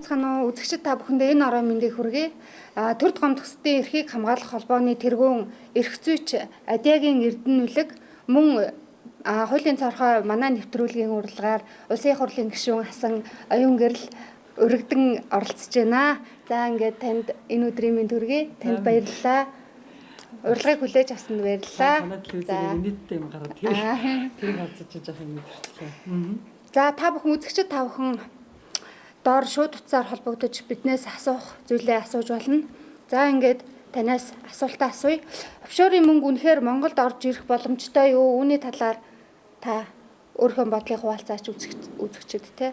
байцгаана уу үзэгчид та бүхэндээ энэ орой мэндийг хүргэе. Төрд гомдохсдын эрхийг хамгаалах холбооны тэргүүн эрх зүйч Адиагийн Эрдэнэ мөн хуулийн цорхой манай нэвтрүүлгийн уралгаар улсын их хурлын гишүүн Хасан Оюун гэрэл өргөдөн оролцож байна. За ингээд танд энэ өдрийн мэнд хүргэе. Танд баярлалаа. Урилгыг хүлээж авсанд баярлалаа. За нийтдээ юм гараад тэрийг харцаж байгаа юм байна. За та бүхэн үзэгчид та бүхэн доор шууд утсаар холбогдож биднээс асуух зүйлээ асууж болно. За ингээд танаас асуултаа асууя. Офшорын мөнгө үнэхээр Монголд орж ирэх боломжтой юу? Үүний талаар та өөрийнхөө бодлыг хуваалцаач үзэгчид те.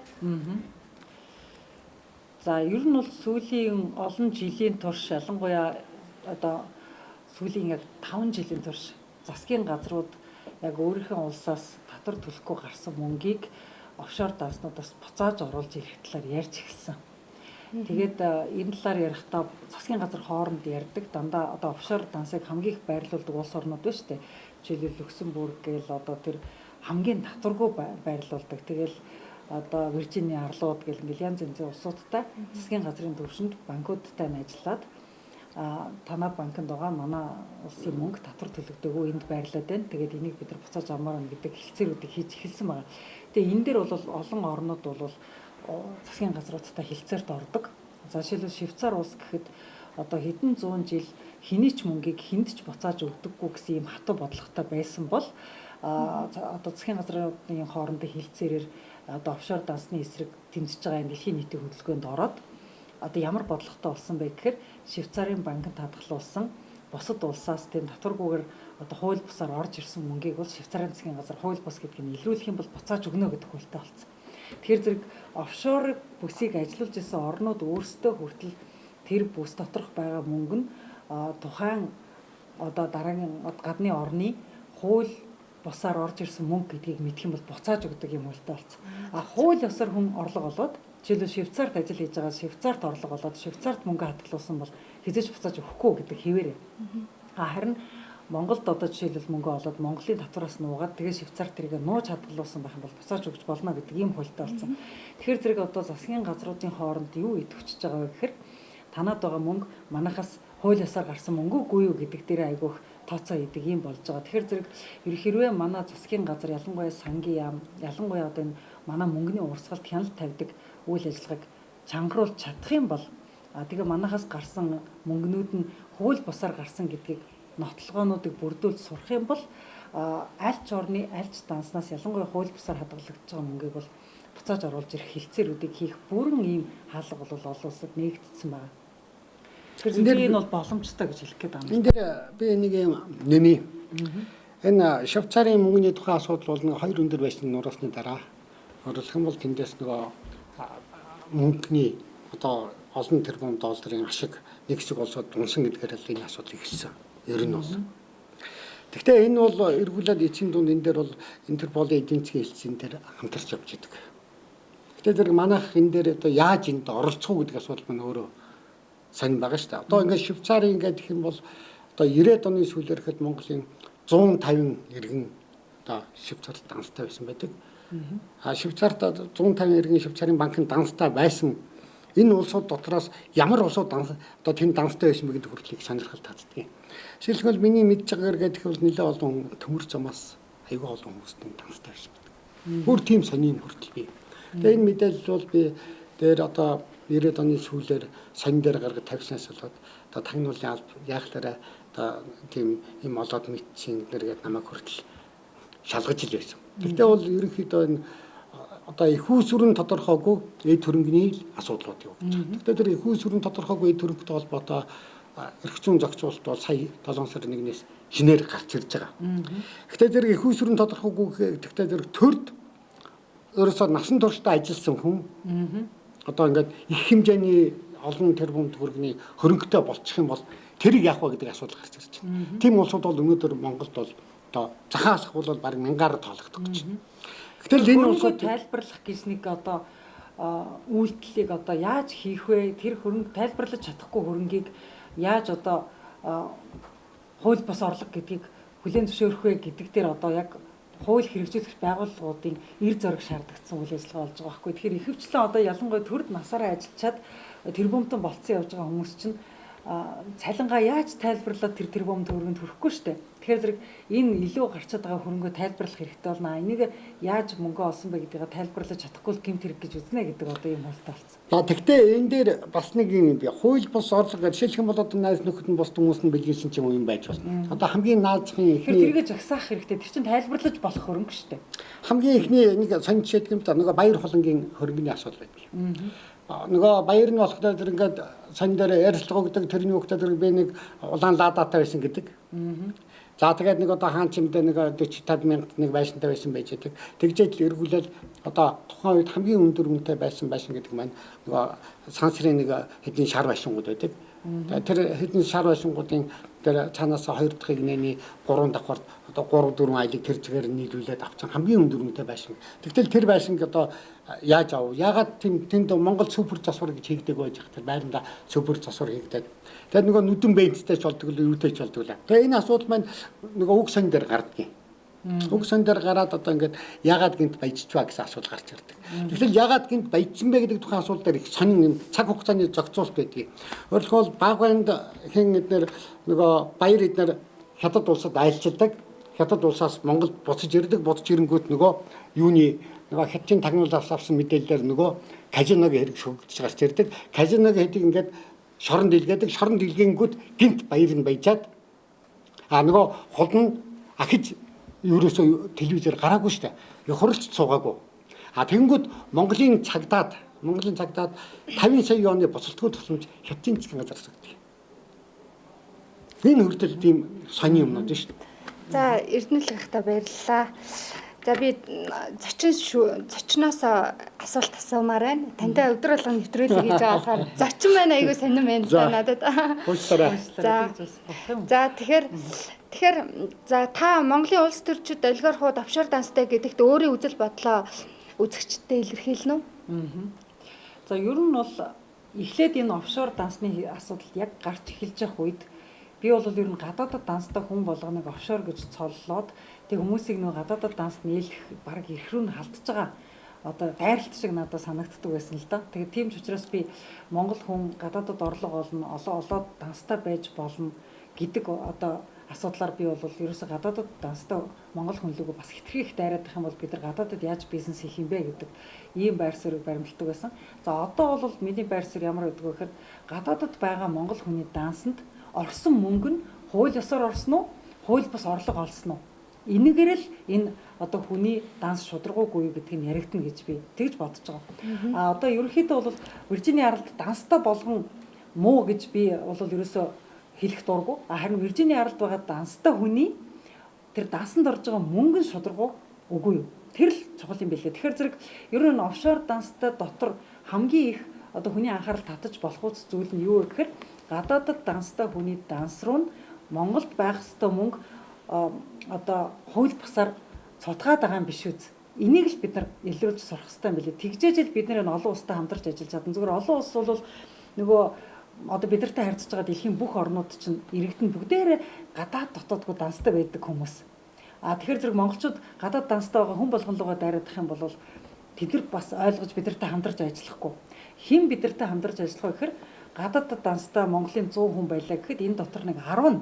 За ер нь бол сүүлийн олон жилийн турш ялангуяа одоо сүүлийн яг 5 жилийн турш засгийн газрууд яг өөрийнхөө улсаас татвар төлөхгүй гарсан мөнгийг офшор данснуудаас буцааж оруулж ирэх талаар ярьж эхэлсэн. Тэгээд энэ талаар ярихдаа засгийн газар хооронд ярьдаг дандаа одоо офшор дансыг хамгийн их байрлуулдаг улс орнууд байна шүү дээ. Жишээлбэл Люксембург гээл одоо тэр хамгийн татваргүй байрлуулдаг. Тэгэл одоо Виржиний арлууд гэл ингээл янз янзын улсуудтай засгийн газрын төвшөнд банкудтай ажиллаад танай банкнд байгаа манай улсын мөнгө татвар төлөгдөөгүй энд байрлаад байна. Тэгээд энийг бид нар буцааж авмаар байна гэдэг хэлцээрүүдийг хийж эхэлсэн байна. Тэгээ энэ дээр бол олон орнууд бол засгийн газруудтай хэлцээрт ордог. За жишээлбэл Швейцар улс гэхэд одоо хэдэн зуун жил хэний ч мөнгийг хүнд ч буцааж өгдөггүй гэсэн ийм хатуу бодлоготой байсан бол одоо засгийн газрын хоорондын хэлцээрээр одоо офшор дансны эсрэг тэмцэж байгаа энэ дэлхийн нийтийн хөдөлгөөнд ороод одоо ямар бодлоготой болсон бэ гэхээр Швейцарын банкнд хадгалуулсан бусад улсаас тийм татваргүйгээр одоо хууль бусаар орж ирсэн мөнгийг бол Швейцарын засгийн газар хууль бус гэдгийг илрүүлэх юм бол буцааж өгнө гэдэг хуультай болсон. Тэгэхээр зэрэг офшор бүсийг ажиллуулж исэн орнууд өөрсдөө хүртэл тэр бүс доторх байгаа мөнгө нь тухайн одоо дараагийн гадны орны хууль бусаар орж ирсэн мөнгө гэдгийг мэдэх юм бол буцааж өгдөг юм хуультай болсон. Хууль ёсоор хүн орлого олоод жишээлбэл Швейцарт ажил хийж байгаа Швейцарт орлого олоод Швейцарт мөнгө хадгалуулсан бол хизээж буцааж өгөхгүй гэдэг хэвээрээ. Харин Монголд одоо жишээлбэл мөнгө олоод Монголын татвараас нуугаад тэгээ Швейцарт тэрийг нууж хадгалуулсан байх юм бол буцааж өгч болно гэдэг ийм хуультай болсон. Тэгэхээр зэрэг одоо засгийн газруудын хооронд юу идэвхжиж байгаа вэ гэхээр танад байгаа мөнгө манайхаас хууль ёсоор гарсан мөнгө үгүй юу гэдэг дээр айгүйх тооцоо идэг юм болж байгаа. Тэгэхээр зэрэг хэрвээ манай засгийн газар ялангуяа сангийн яам ялангуяа одоо энэ манай мөнгөний урсгалд хяналт тавьдаг үйл ажиллагааг чангаруулж чадах юм бол тэгээ манайхаас гарсан мөнгнүүд нь хууль бусаар гарсан гэдгийг нотлогоонуудыг бүрдүүлж сурах юм бол альч орны альч данснаас ялангуяа хууль бусаар хадгалагдаж байгаа мөнгийг бол буцааж оруулж ирэх хэлцээрүүдийг хийх бүрэн ийм хаалга бол олон улсад нээгдсэн байна. Тэгэхээр энэ бол боломжтой гэж хэлэх гээд байна. Энэ дээр би нэг юм нэмье. Энэ Швейцарын мөнгөний тухайн асуудал бол нэг 2 өндөр байшин нураасны дараа оруулах юм бол тэндээс нөгөө мөнгөний одоо олон тэрбум долларын ашиг нэг хэсэг олсод унсан гэдгээр л энэ асуудал ихэлсэн. Ер нь бол. Гэхдээ энэ бол эргүүлээд эцсийн дунд энэ дээр бол Интерполын эдийн засгийн хэлтсийн дээр хамтарч явж идэг. Гэхдээ зэрэг манайх энэ дээр одоо яаж энд оролцох уу гэдэг асуудал маань өөрөө сайн байгаа шүү дээ. Одоо ингээд Швейцарын ингээд гэх юм бол одоо 90-ад оны сүүлээр ихэд Монголын 150 иргэн одоо Швейцарт данстай байсан байдаг. Швейцарт 150 иргэн Швейцарын банкнд данстай байсан. Энэ улсууд дотроос ямар улсууд одоо тэнд данстай байсан бэ гэдэг хүртэл их сонирхол татдаг. Жишээлбэл миний мэдж байгаагаар гэдэг бол нэлээд олон төмөр замаас аюул олон хүмүүс тэнд данстай байсан байдаг. Бүр тийм сонин хүртэл бий. Тэгээ энэ мэдээлэл бол би дээр одоо 90-ад оны сүүлээр сонин дээр гаргаж тавьснаас болоод одоо тагнуулын алба яахлаараа одоо тийм юм олоод мэдсэн гэдэргээд намайг хүртэл шалгаж ил байсан. Гэхдээ бол ерөнхийдөө энэ одоо их үүсвэр нь тодорхойгүй эд хөрөнгөний асуудлууд юу гэж. Тэгэхээр тэр их үүсвэр нь тодорхойгүй эд хөрөнгөтэй холбоотой эрх зүйн зохицуулалт бол сая 7 сарын 1-ээс шинээр гарч ирж байгаа. Гэхдээ тэр их үүсвэр нь тодорхойгүй гэхдээ тэр төрд өөрөөсөө насан туршдаа ажилласан хүн одоо ингээд их хэмжээний олон тэрбум төгрөгийн хөрөнгөтэй болчих юм бол тэрийг яах вэ гэдэг асуудал гарч ирж байна. Тийм улсууд бол өнөөдөр Монголд бол одоо захаас ахвал баг 1000-аар тоологдох гэж байна. Гэтэл энэ улсууд тайлбарлах гэж нэг одоо үйлдэлийг одоо яаж хийх вэ? Тэр хөрөнгө тайлбарлаж чадахгүй хөрөнгийг яаж одоо хууль бус орлого гэдгийг хүлээн зөвшөөрөх вэ гэдэг дээр одоо яг хууль хэрэгжүүлэх байгууллагуудын эр зориг шаардагдсан үйл ажиллагаа болж байгаа байхгүй. Тэгэхээр ихэвчлэн одоо ялангуяа төрд насаараа ажиллачаад тэрбумтан болцсон явж байгаа хүмүүс чинь цалингаа яаж тайлбарлаад тэр бом төгрөгөнд хүрэхгүй шүү дээ. Тэгэхээр зэрэг энэ илүү гарчаад байгаа хөрөнгөө тайлбарлах хэрэгтэй болно. Энийг яаж мөнгө олсон бэ гэдгийг тайлбарлаж чадахгүй гэмт хэрэг гэж үзнэ гэдэг одоо юм болтой болсон. За тэгтээ энэ дээр бас нэг юм би хууль бус орлого жишээлх юм бол одоо найз нөхөд нь бус хүмүүс нь бэлгэлсэн ч юм байж болно. Одоо хамгийн наазахын ихний тэргээ жагсаах хэрэгтэй. Тэр чинь тайлбарлаж болох хөрөнгө шүү дээ. Хамгийн ихний нэг сонь жишээд юм да нөгөө баяр холонгийн хөрөнгөний асуудал байдаг. Нөгөө баяр нь болохоор тэр ингээд сонь дээр ярилцлага өгдөг тэрний хөвгтөд тэр би нэг улаан ладаатай байсан гэдэг. За тэгээд нэг одоо хаан чимдээ нэг 40-50 мянгад нэг байшинтай байсан байж байдаг. Тэгжээд л эргүүлээд одоо тухайн үед хамгийн өндөр үнэтэй байсан байшин гэдэг маань нөгөө сансрын нэг хэдийн шар байшингууд байдаг. Тэр хэдэн шар байшингуудын тэр цаанаас 2 дахь игнэний 3 давхар одоо 3-4 айлыг тэр чигээр нийлүүлээд авсан хамгийн өндөр үнэтэй байшин. Тэгтэл тэр байшинг одоо яаж ав? Ягаад тэнд Монгол супер засвар гэж хийгдэг байж хаа тэр байранда супер засвар хийгдэг. Тэгээд нөгөө нүдэн бэнцтэй ч болдог л юутэй ч болдог л. Тэгээд энэ асуудал маань нөгөө уг сон дээр гардаг юм. Уг сон дээр гараад одоо ингээд ягаад гинт баяжчихва гэсэн асуудал гарч ирдэг. Тэгэхээр ягаад гинт баяжсан бэ гэдэг тухайн асуудал дээр их сонин цаг хугацааны зохицуулт байдгийг. Өөрөлдөө баг байнд хэн эднэр нөгөө баяр эднэр хятад улсад айлчилдаг. Хятад улсаас Монголд буцаж ирдэг. Буцаж ирэнгүүт нөгөө юуны нөгөө хятадын тагнуулаас авсан мэдээлэлээр нөгөө казиногийн хэрэг шүгдэж гарч ирдэг. Казиногийн хэдийг ингээд шорон дэлгээдэг. Шорон дэлгээнгүүт гинт баяр нь баяжаад нөгөө хол нь ахиж ерөөсөө телевизээр гараагүй шүү дээ. Хуралч цуугаагүй. Тэгэнгүүт Монголын цагдаад 50 сая оны буцалтгүй тусламж хятадын засгийн газраас өгдөг. Энэ хүртэл тийм сони юмнууд шүү дээ. За Эрдэнэл гахта баярлалаа. За би зочноос асуулт асуумаар байна. Тантай өдөр болгон нэвтрүүлэг хийж байгаа болохоор зочин байна айгүй сонирн байна л да надад. За тэгэхээр за та Монголын улс төрчид олигархууд офшор данстай гэдэгт өөрийн үзэл бодлоо үзэгчдэд илэрхийлнэ үү? За ер нь бол эхлээд энэ офшор дансны асуудал яг гарч эхэлж явах үед би бол ер нь гадаадд данстай хүн болгоныг офшор гэж цоллоод тэг хүмүүсийг нөгөө гадаадд данс нийлэх баг эрх рүү нь халдж байгаа одоо дайралт шиг надад санагддаг байсан л да. Тэгээд тийм ч учраас би Монгол хүн гадаадд орлого олно, олоод данстай байж болно гэдэг одоо асуудлаар би бол ерөөсө гадаадд данстай Монгол хүнлүүгөө бас хитрхи их дайраад их юм бол бид нар гадаадд яаж бизнес хийх юм бэ гэдэг ийм байр суурийг баримталдаг байсан. За одоо бол миний байр суурь ямар гэдэг вэ гэхээр гадаадд байгаа Монгол хүний дансанд орсон мөнгө нь хууль ёсоор орсон уу? Хууль бус орлого олсон уу? Энэгээр л энэ одоо хүний данс шударгуугүй гэдгийг нь яригдана гэж би тэгж бодож байгаа. Одоо ерөнхийдөө бол Виржиний аралд данстай болгон муу гэж би бол ерөөсөө хэлэх дурггүй. Харин Виржиний аралд байгаа данстай хүний тэр дансанд орж байгаа мөнгө нь шударгуу үгүй юу? Тэр л чухал юм билээ. Тэгэхээр зэрэг ер нь офшор данстай дотор хамгийн их одоо хүний анхаарал татаж болох үс зүйл нь юу вэ гэхээр гадаадд данстай хүний данс руу Монголд байх ёстой мөнгө одоо хууль бусаар цутгаад байгаа юм биш үз. Энийг л бид нар илрүүлж сурах хэрэгтэй юм билээ. Тэгжээж л бид нар олон улстай хамтарч ажиллаж чадна. Зүгээр олон улс бол нөгөө одоо бид нартай харьцаж байгаа дэлхийн бүх орнууд чинь иргэдэн бүгдээрээ гадаад дотоодгүй данстай байдаг хүмүүс. Тэгэхээр зэрэг монголчууд гадаад данстай байгаа хүн болгонлогоо дайраадах юм бол тэд нар бас ойлгож бид нартай хамтарч ажиллахгүй. Хэн бид нартай хамтарч ажиллах вэ гэхээр гадаад данстай Монголын 100 хүн байлаа гэхэд энэ дотор нэг 10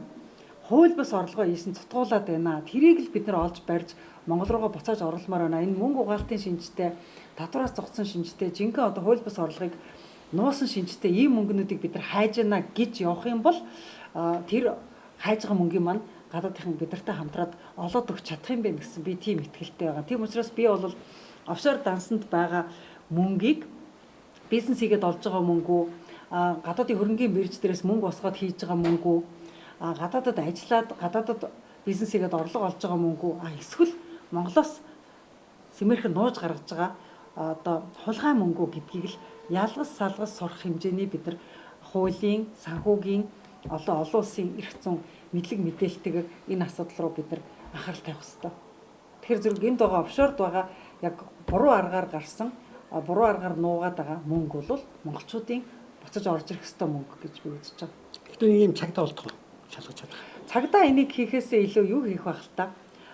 хууль бус орлогоо ийсэн цутгуулад байна. Тэрийг л бид нар олж барьж Монгол руугаа буцааж оруулмаар байна. Энэ мөнгө угаалтын шинжтэй, татвараас зогссон шинжтэй, жинхэнэ одоо хууль бус орлогыг нуусан шинжтэй ийм мөнгнүүдийг бид нар хайж яана гэж явах юм бол тэр хайж байгаа мөнгөний маань гадаадын бид нартай хамтраад олоод өгч чадах юм бэ гэсэн би тийм итгэлтэй байгаа. Тийм учраас би бол офшор дансанд байгаа мөнгийг бизнес хийгээд олж байгаа мөнгөө гадаадын хөрөнгийн бирж дээрээс мөнгө босгоод хийж байгаа мөнгөө гадаадад ажиллаад гадаадад бизнес хийгээд орлого олж байгаа мөнгөө эсвэл Монголоос сэмэрхэн нууж гаргаж байгаа одоо хулгай мөнгөө гэдгийг л ялгас салгас сурах хэмжээний бид нар хуулийн, санхүүгийн олон улсын эрх зүйн мэдлэг мэдээлэлтэйгээр энэ асуудал руу бид нар анхаарал тавих хэрэгтэй. Тэгэхээр зэрэг энд байгаа офшорд байгаа яг буруу аргаар гарсан, буруу аргаар нуугаад байгаа мөнгө бол монголчуудын буцаж орж ирэх ёстой мөнгө гэж би үзэж байгаа. Гэхдээ нэг юм цагдаа болтгоо шалгаж чадах. Цагдаа энийг хийхээсээ илүү юу хийх байх л та.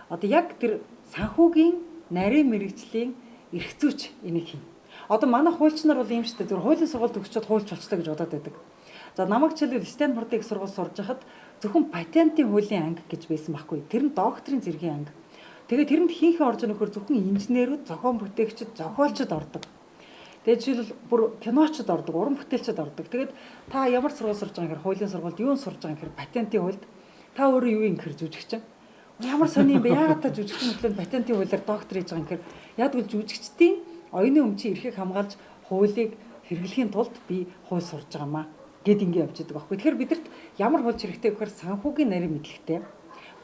Одоо яг тэр санхүүгийн нарийн мэрэгжлийн эрх зүйч энийг хийнэ. Одоо манай хуульч нар бол юм шүү дээ. Зөвхөн хуулийн сургалт төгсчод хуульч болчлоо гэж бодоод байдаг. За намайг жишээлбэл Стэнфордын их сургууль сурж хахад зөвхөн патентын хуулийн анги гэж байсан байхгүй. Тэр нь докторийн зэргийн анги. Тэгээд тэрэнд хийхээ орж нөхөр зөвхөн инженерүүд, зохион бүтээгчид, зохиолчид ордог. Тэгээд жишээлбэл бүр киночид ордог, уран бүтээлчид ордог. Тэгээд та ямар сургууль сурж байгаа гэхээр хуулийн сургуульд юу сурж байгаа гэхээр патентын хуульд та өөрөө юу юм гэхээр жүжигчин. Ямар сони юм бэ? Яагаад та жүжигчин хөтлөнд патентын хуулиар доктор хийж байгаа юм гэхээр яг л жүжигчдийн оюуны өмчийн эрхийг хамгаалж хуулийг хэрэглэхийн тулд би хууль сурж байгаамаа гэд ингэ явж байгаа байхгүй. Тэгэхээр бидэрт ямар хууль хэрэгтэй гэхээр санхүүгийн нарийн мэдлэгтэй,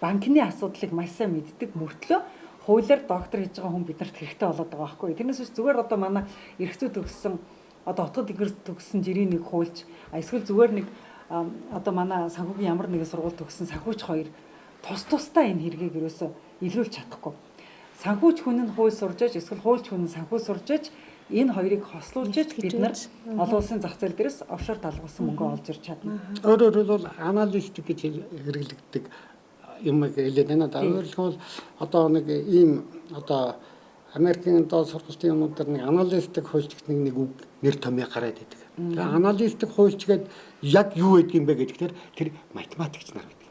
банкны асуудлыг маш сайн мэддэг мөртлөө хуулиар доктор хийж байгаа хүн бидэрт хэрэгтэй болоод байгаа байхгүй. Тэрнээс биш зүгээр одоо манай эрх зүй төгссөн одоо отгод игэр төгссөн жирийн нэг хуульч эсвэл зүгээр нэг одоо манай санхүүгийн ямар нэгэн сургууль төгссөн санхүүч хоёр тусдаа энэ хэрэгийг ерөөсөө илрүүлж чадахгүй. Санхүүч хүн нь хууль сурж аж эсвэл хуульч хүн нь санхүү сурж аж энэ хоёрыг хослуулж аж бид нар олон улсын зах зээл дээрээс офшор талбарсан мөнгө олж ирч чадна. Өөрөөр хэлбэл аналитик гэж хэрэглэгддэг юм хэлээд байна. Өөрөөр хэлбэл одоо нэг ийм одоо Америкийн доод сургалтын юмнуудаар нэг аналитик хуульч гэх нэг үг нэр томьёо гараад идэг. Тэгээ аналитик хуульч гэдэг яг юу гэдэг юм бэ гэхээр тэр математикч нар гэдэг.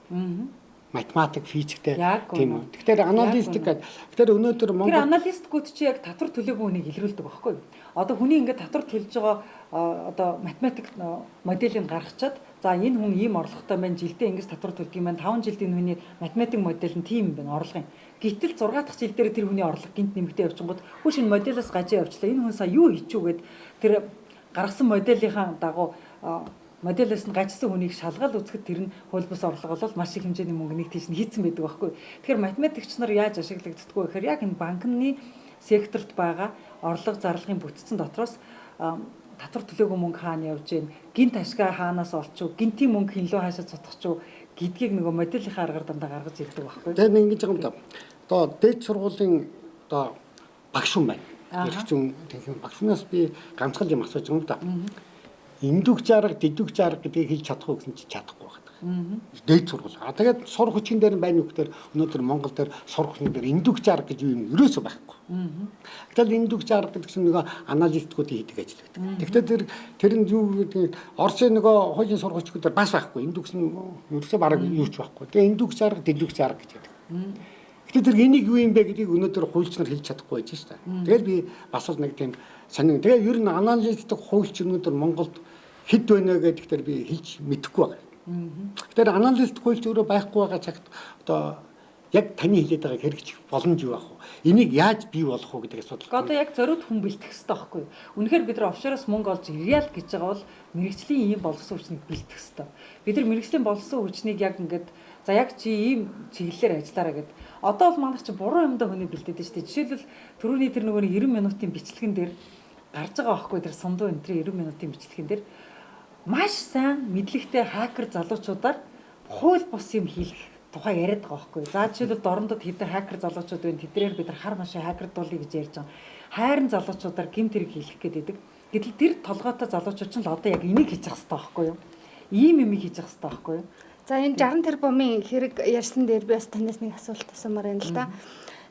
Математик, физиктэй тийм үү. Тэгэхээр аналитик гэдэг. Тэгэхээр өнөөдөр Монгол тэр аналистгууд чи яг татвар төлөөгүй хүнийг илрүүлдэг байхгүй юу? Одоо хүний ингээд татвар төлж байгаа одоо математик моделийг гаргачаад за энэ хүн ийм орлоготой байна, жилдээ ингэж татвар төлдөг юм байна. 5 жилдээ хүний математик модель нь тийм юм байна, орлогын. Гэтэл 6 дахь жил дээр тэр хүний орлого гинт нэмэгдээ явчихгод хөө шинэ моделоос гажаа явчлаа. Энэ хүн сая юу хийчихвгээд тэр гаргасан моделийнхаа дагуу моделээс нь гажсан хүнийг шалгаал үзэхэд тэр нь хууль бус орлого бол маш их хэмжээний мөнгөнийг тийш нь хийцэн байдаг байхгүй. Тэгэхээр математикч нар яаж ашиглагддаггүй гэхээр яг энэ банкны секторт байгаа орлого зарлагын бүтцэн дотроос татвар төлөөгүй мөнгө хаана явж гин, гинт ашгаа хаанаас олчих, гинтийн мөнгө хинлөө хаашаа цутгах гэдгийг нөгөө моделийнхаа аргаар дандаа гаргаж ирдэг байхгүй. Тэгээд ингэж байгаа юм да. Одоо дээд сургуулийн одоо багш хүн байна. Эрх зүйн техник багшнаас би ганцхан юм асууж байгаа юм да. Индүг жарга, дэдүг жарга гэдгийг хэлж чадах уу гэсэн чи чадахгүй байна. Дээд сургууль. Тэгээд сурах хүчин дээр нь байна уу гэхээр өнөөдөр Монгол дээр сурах хүчин дээр индүг жарга гэж юу юм ерөөсөө байхгүй. Гэтэл индүг жарга гэдэг чинь нөгөө аналитикуудын хийдэг ажил байдаг. Тэгвэл тэр нь юу гэдэг Оросын нөгөө хуулийн сургуульчдууд бас байхгүй. Индүгс нь ерөөсөө бараг юу ч байхгүй. Тэгээ индүг жарга, дэдүг жарга гэж байдаг. Гэтэл тэр энийг юу юм бэ гэдгийг өнөөдөр хуульч нар хэлж чадахгүй байж шээ. Тэгэл би бас л нэг тийм сонин. Тэгээ ер нь аналитик хуульч өнөөдөр Монголд хэд байна гэдэгтэр би хэлж мэдэхгүй байна. Тэгэхээр аналист хуульч өөрөө байхгүй байгаа цагт одоо яг таны хэлээд байгааг хэрэгжих боломж юу ах вэ? Энийг яаж бий болгох вэ гэдэг асуудал. Одоо яг зориуд хүн бэлтгэх хэрэгтэй байхгүй юу? Үнэхээр бид нар офшороос мөнгө олж ирье л гэж байгаа бол мэрэгжлийн ийм боловсон хүчнийг бэлтгэх хэрэгтэй. Бид нар мэрэгжлийн боловсон хүчнийг яг ингээд за яг чи ийм чиглэлээр ажиллаараа гэд. Одоо бол манайх чи буруу юмдаа хүний бэлдээд байна шүү дээ. Жишээлбэл түрүүний тэр нөгөө 90 минутын бичлэгэн дээр гарч байгаа байхгүй тэр сундуу энтрийн 90 минутын бичлэгэн дээр маш сайн мэдлэгтэй хакер залуучуудаар хууль бус юм хийх тухай яриад байгаа байхгүй. За жишээлбэл дорндод хэдэн хакер залуучууд байна. Тэднэр бид нар хар машин хакердуулъя гэж ярьж байгаа. Хайрын залуучуудаар гэмт хэрэг хийх гээд байдаг. Гэтэл тэр толгойтой залуучууд ч л одоо яг энийг хийж явах хэрэгтэй байхгүй юу? Ийм юм хийж явах хэрэгтэй байхгүй юу? За энэ 60 тэрбумын хэрэг ярьсан дээр би бас танаас нэг асуулт асуумаар байна л да.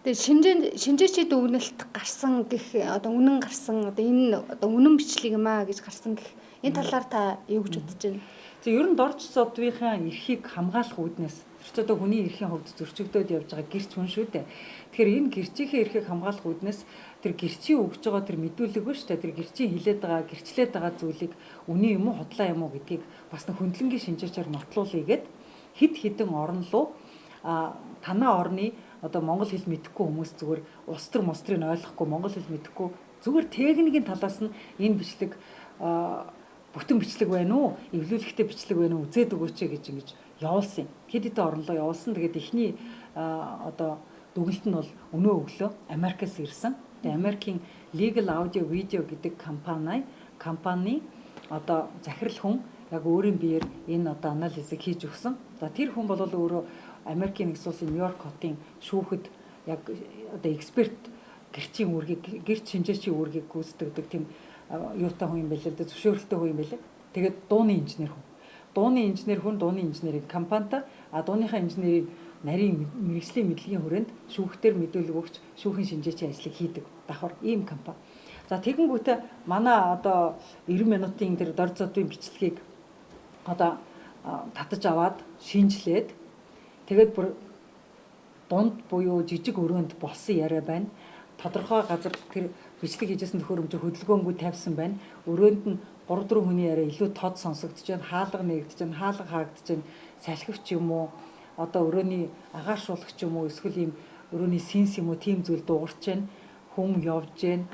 Тэгээ шинжээчид дүгнэлт гарсан гэх одоо үнэн гарсан одоо энэ одоо үнэн бичлэг юм аа гэж гарсан гэх энэ талаар та юу гэж бодож байна? За ер нь дорч содвийнхаа эрхийг хамгаалах үүднээс тэр ч одоо хүний эрхийн хувьд зөрчигдөөд явж байгаа гэрч хүн шүү дээ. Тэгэхээр энэ гэрчийнхээ эрхийг хамгаалах үүднээс тэр гэрчийн өгж байгаа тэр мэдүүлэг ба штэ тэр гэрчийн хилээд байгаа гэрчлээд байгаа зүйлийг үнэн юм уу худлаа юм уу гэдгийг бас нэг хөндлөнгийн шинжээчээр нотлуулъя гэд хид хідэн орн руу танаа орны одоо монгол хэл мэдэхгүй хүмүүс зүгээр улс төр мострыг ойлгохгүй монгол хэл мэдэхгүй зүгээр техникийн талаас нь энэ бичлэг бүтэн бичлэг байна уу эвлүүлэхтэй бичлэг байна уу үзээд өгөөч гэж ингэж явуулсан. Хэд хэдэн орнолоо явуулсан. Тэгээд эхний одоо дүгнэлт нь бол өнөө өглөө Америкаас ирсэн. Тэгээд Америкийн Legal Audio Video гэдэг компани одоо захирал хүн яг өөрийн биеэр энэ одоо анализыг хийж өгсөн. За тэр хүн бол өөрөө Америкийн нэгдсэн улсын Нью-Йорк хотын шүүхэд яг одоо эксперт гэрчийн үүргийг гэрч шинжээчийн үүргийг гүйцэтгэдэг тийм юутай хүн юм байлээ дээ зөвшөөрөлтэй хүн юм байлээ. Тэгээд дууны инженер хүн. Дууны инженерийн компанитай дууныхаа инженерийн нарийн мэрэгжлийн мэдлэгийн хүрээнд шүүхтэр мэдүүлэг өгч шүүхийн шинжээчийн ажлыг хийдэг давхар ийм компани. За тэгэнгүүтээ манай одоо 90 минутын тэр дор зодын бичлэгийг одоо татаж аваад шинжилээд тэгээд бүр дунд буюу жижиг өрөөнд болсон яриа байна. Тодорхой газар тэр бичлэг хийжсэн төхөөрөмж хөдөлгөөнгүй тавьсан байна. Өрөөнд нь 3-4 хүний яриа илүү тод сонсогдож байна. Хаалга нэгдэж байна, хаалга хаагдж байна. Салхивч юм уу? Одоо өрөөний агааршуулагч юм уу? Эсвэл ийм өрөөний синс юм уу? Тийм зүйл дуугарч байна. Хүн явж байна.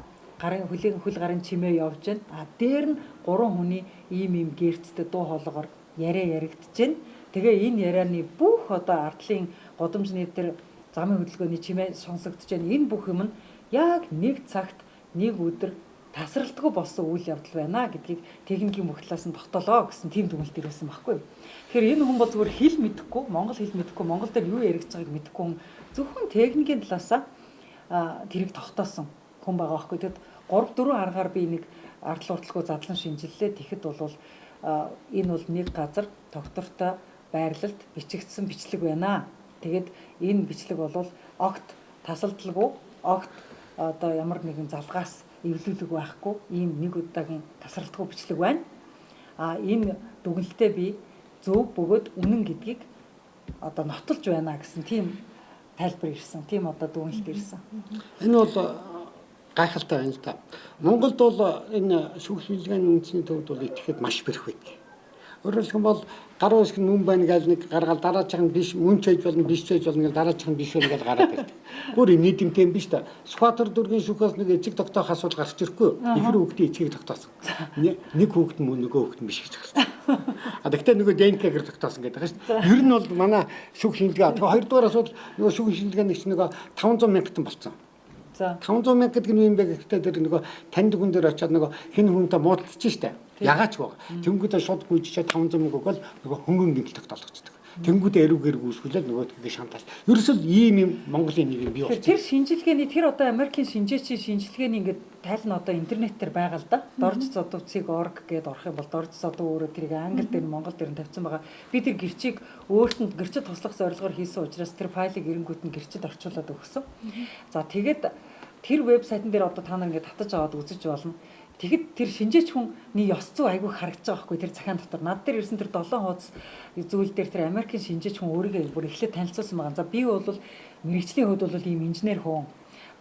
Хөл гарын чимээ явж байна. Дээр нь 3 хүний ийм гэрцтэй дуу хоолойгоор яриа яригдж байна. Тэгээ энэ ярианы бүх одоо ардлын годамжны тэр замын хөдөлгөөний чимээ сонсогдож байна. Энэ бүх юм нь яг нэг цагт нэг өдөр тасралтгүй болсон үйл явдал байна гэдгийг техникийн бүх талаас нь тогтоолоо гэсэн тийм дүгнэлт ирсэн байхгүй. Тэгэхээр энэ хүн бол зүгээр хэл мэдэхгүй, монгол хэл мэдэхгүй, монгол дээр юу яригдж байгааг мэдэхгүй хүн зөвхөн техникийн талаасаа тэрийг тогтоосон хүн байгаа байхгүй. Тэгэд 3-4 аргаар би нэг ардл урталгүй задлан шинжиллээ. Тэгэхэд бол энэ бол нэг газар доктортой байрлалд бичигдсэн бичлэг байна. Тэгээд энэ бичлэг бол огт тасалдалгүй, огт одоо ямар нэгэн залгаас эвлүүлэг байхгүй ийм нэг удаагийн тасралтгүй бичлэг байна. Энэ дүгнэлтээ би зөв бөгөөд үнэн гэдгийг одоо нотолж байна гэсэн тийм тайлбар ирсэн. Тийм одоо дүгнэлт ирсэн. Энэ бол гайхалтай байна л да. Монголд бол энэ шүүхшилгээний үндэсний төвд бол итгэхэд маш бэрх байдаг. Өөрөөр хэлбэл гаруй хэсэг нүн байна гэж нэг гаргаад дараачих нь биш, мөн ч хийж болно, биш ч хийж болно гэж дараачих нь биш байна гэж гараад ирдэг. Бүр нийтэмтэй юм биш та. Сүхбаатар дүүргийн шүүхээс нэг эцэг тогтоох асуудал гарч ирэхгүй. Ихэр хүүхдийн эцгийг тогтоосон. Нэг хүүхд мөн нөгөө хүүхд нь биш гэж гарсан. Гэхдээ нөгөө ДНК-гэр тогтоосон гэдэг байна шүү дээ. Ер нь бол манай шүүх шинжилгээ. Тэгээ хоёрдугаар асуудал нөгөө шүүх шинжилгээ нэг чинь нөгөө 500 мянган болсон. За 500 мянга гэдэг нь юм бэ гэхдээ тэр нөгөө танд хүн дээр очиад нөгөө хэн хүнтэй муудалцж штэ. Ягаад ч байгаа. Тэнгүүдээ шууд гүйжчихэд 500 мянга өгөөл нөгөө хөнгөн гэмтэл тогтоолгочдөг. Тэнгүүдээ эрүүгээр гүйсгүүлээд нөгөөдгийг шантааш. Ерөөсөө ийм юм Монголын нэг юм бий болсон. Тэр шинжилгээний тэр одоо Америкийн шинжээчийн шинжилгээний ингээд тайл нь одоо интернетээр байгаа л да. Дорж зодовцыг.org гэдээ орох юм бол дорж зодов өөрөө тэрийг англи дээр монгол дээр нь тавьсан байгаа. Би тэр гэрчийг өөртөнд гэрчид туслах зорилгоор хийсэн учраас тэр файлыг эренгүүт нь гэрчид орчуулад өгсөн. За тэгээд тэр вебсайтн дээр одоо та нар ингээд татаж аваад үзэж болно. Тэгэхэд тэр шинжээч хүний ёс зүй айгүй харагдаж байгаа байхгүй тэр захаан дотор. Над дээр ирсэн тэр 7 хуудас зүйл дээр тэр Америкийн шинжээч хүн өөрийгөө бүр эхлээд танилцуулсан байгаа. За би бол мэрэгжлийн хувьд бол ийм инженер хүн.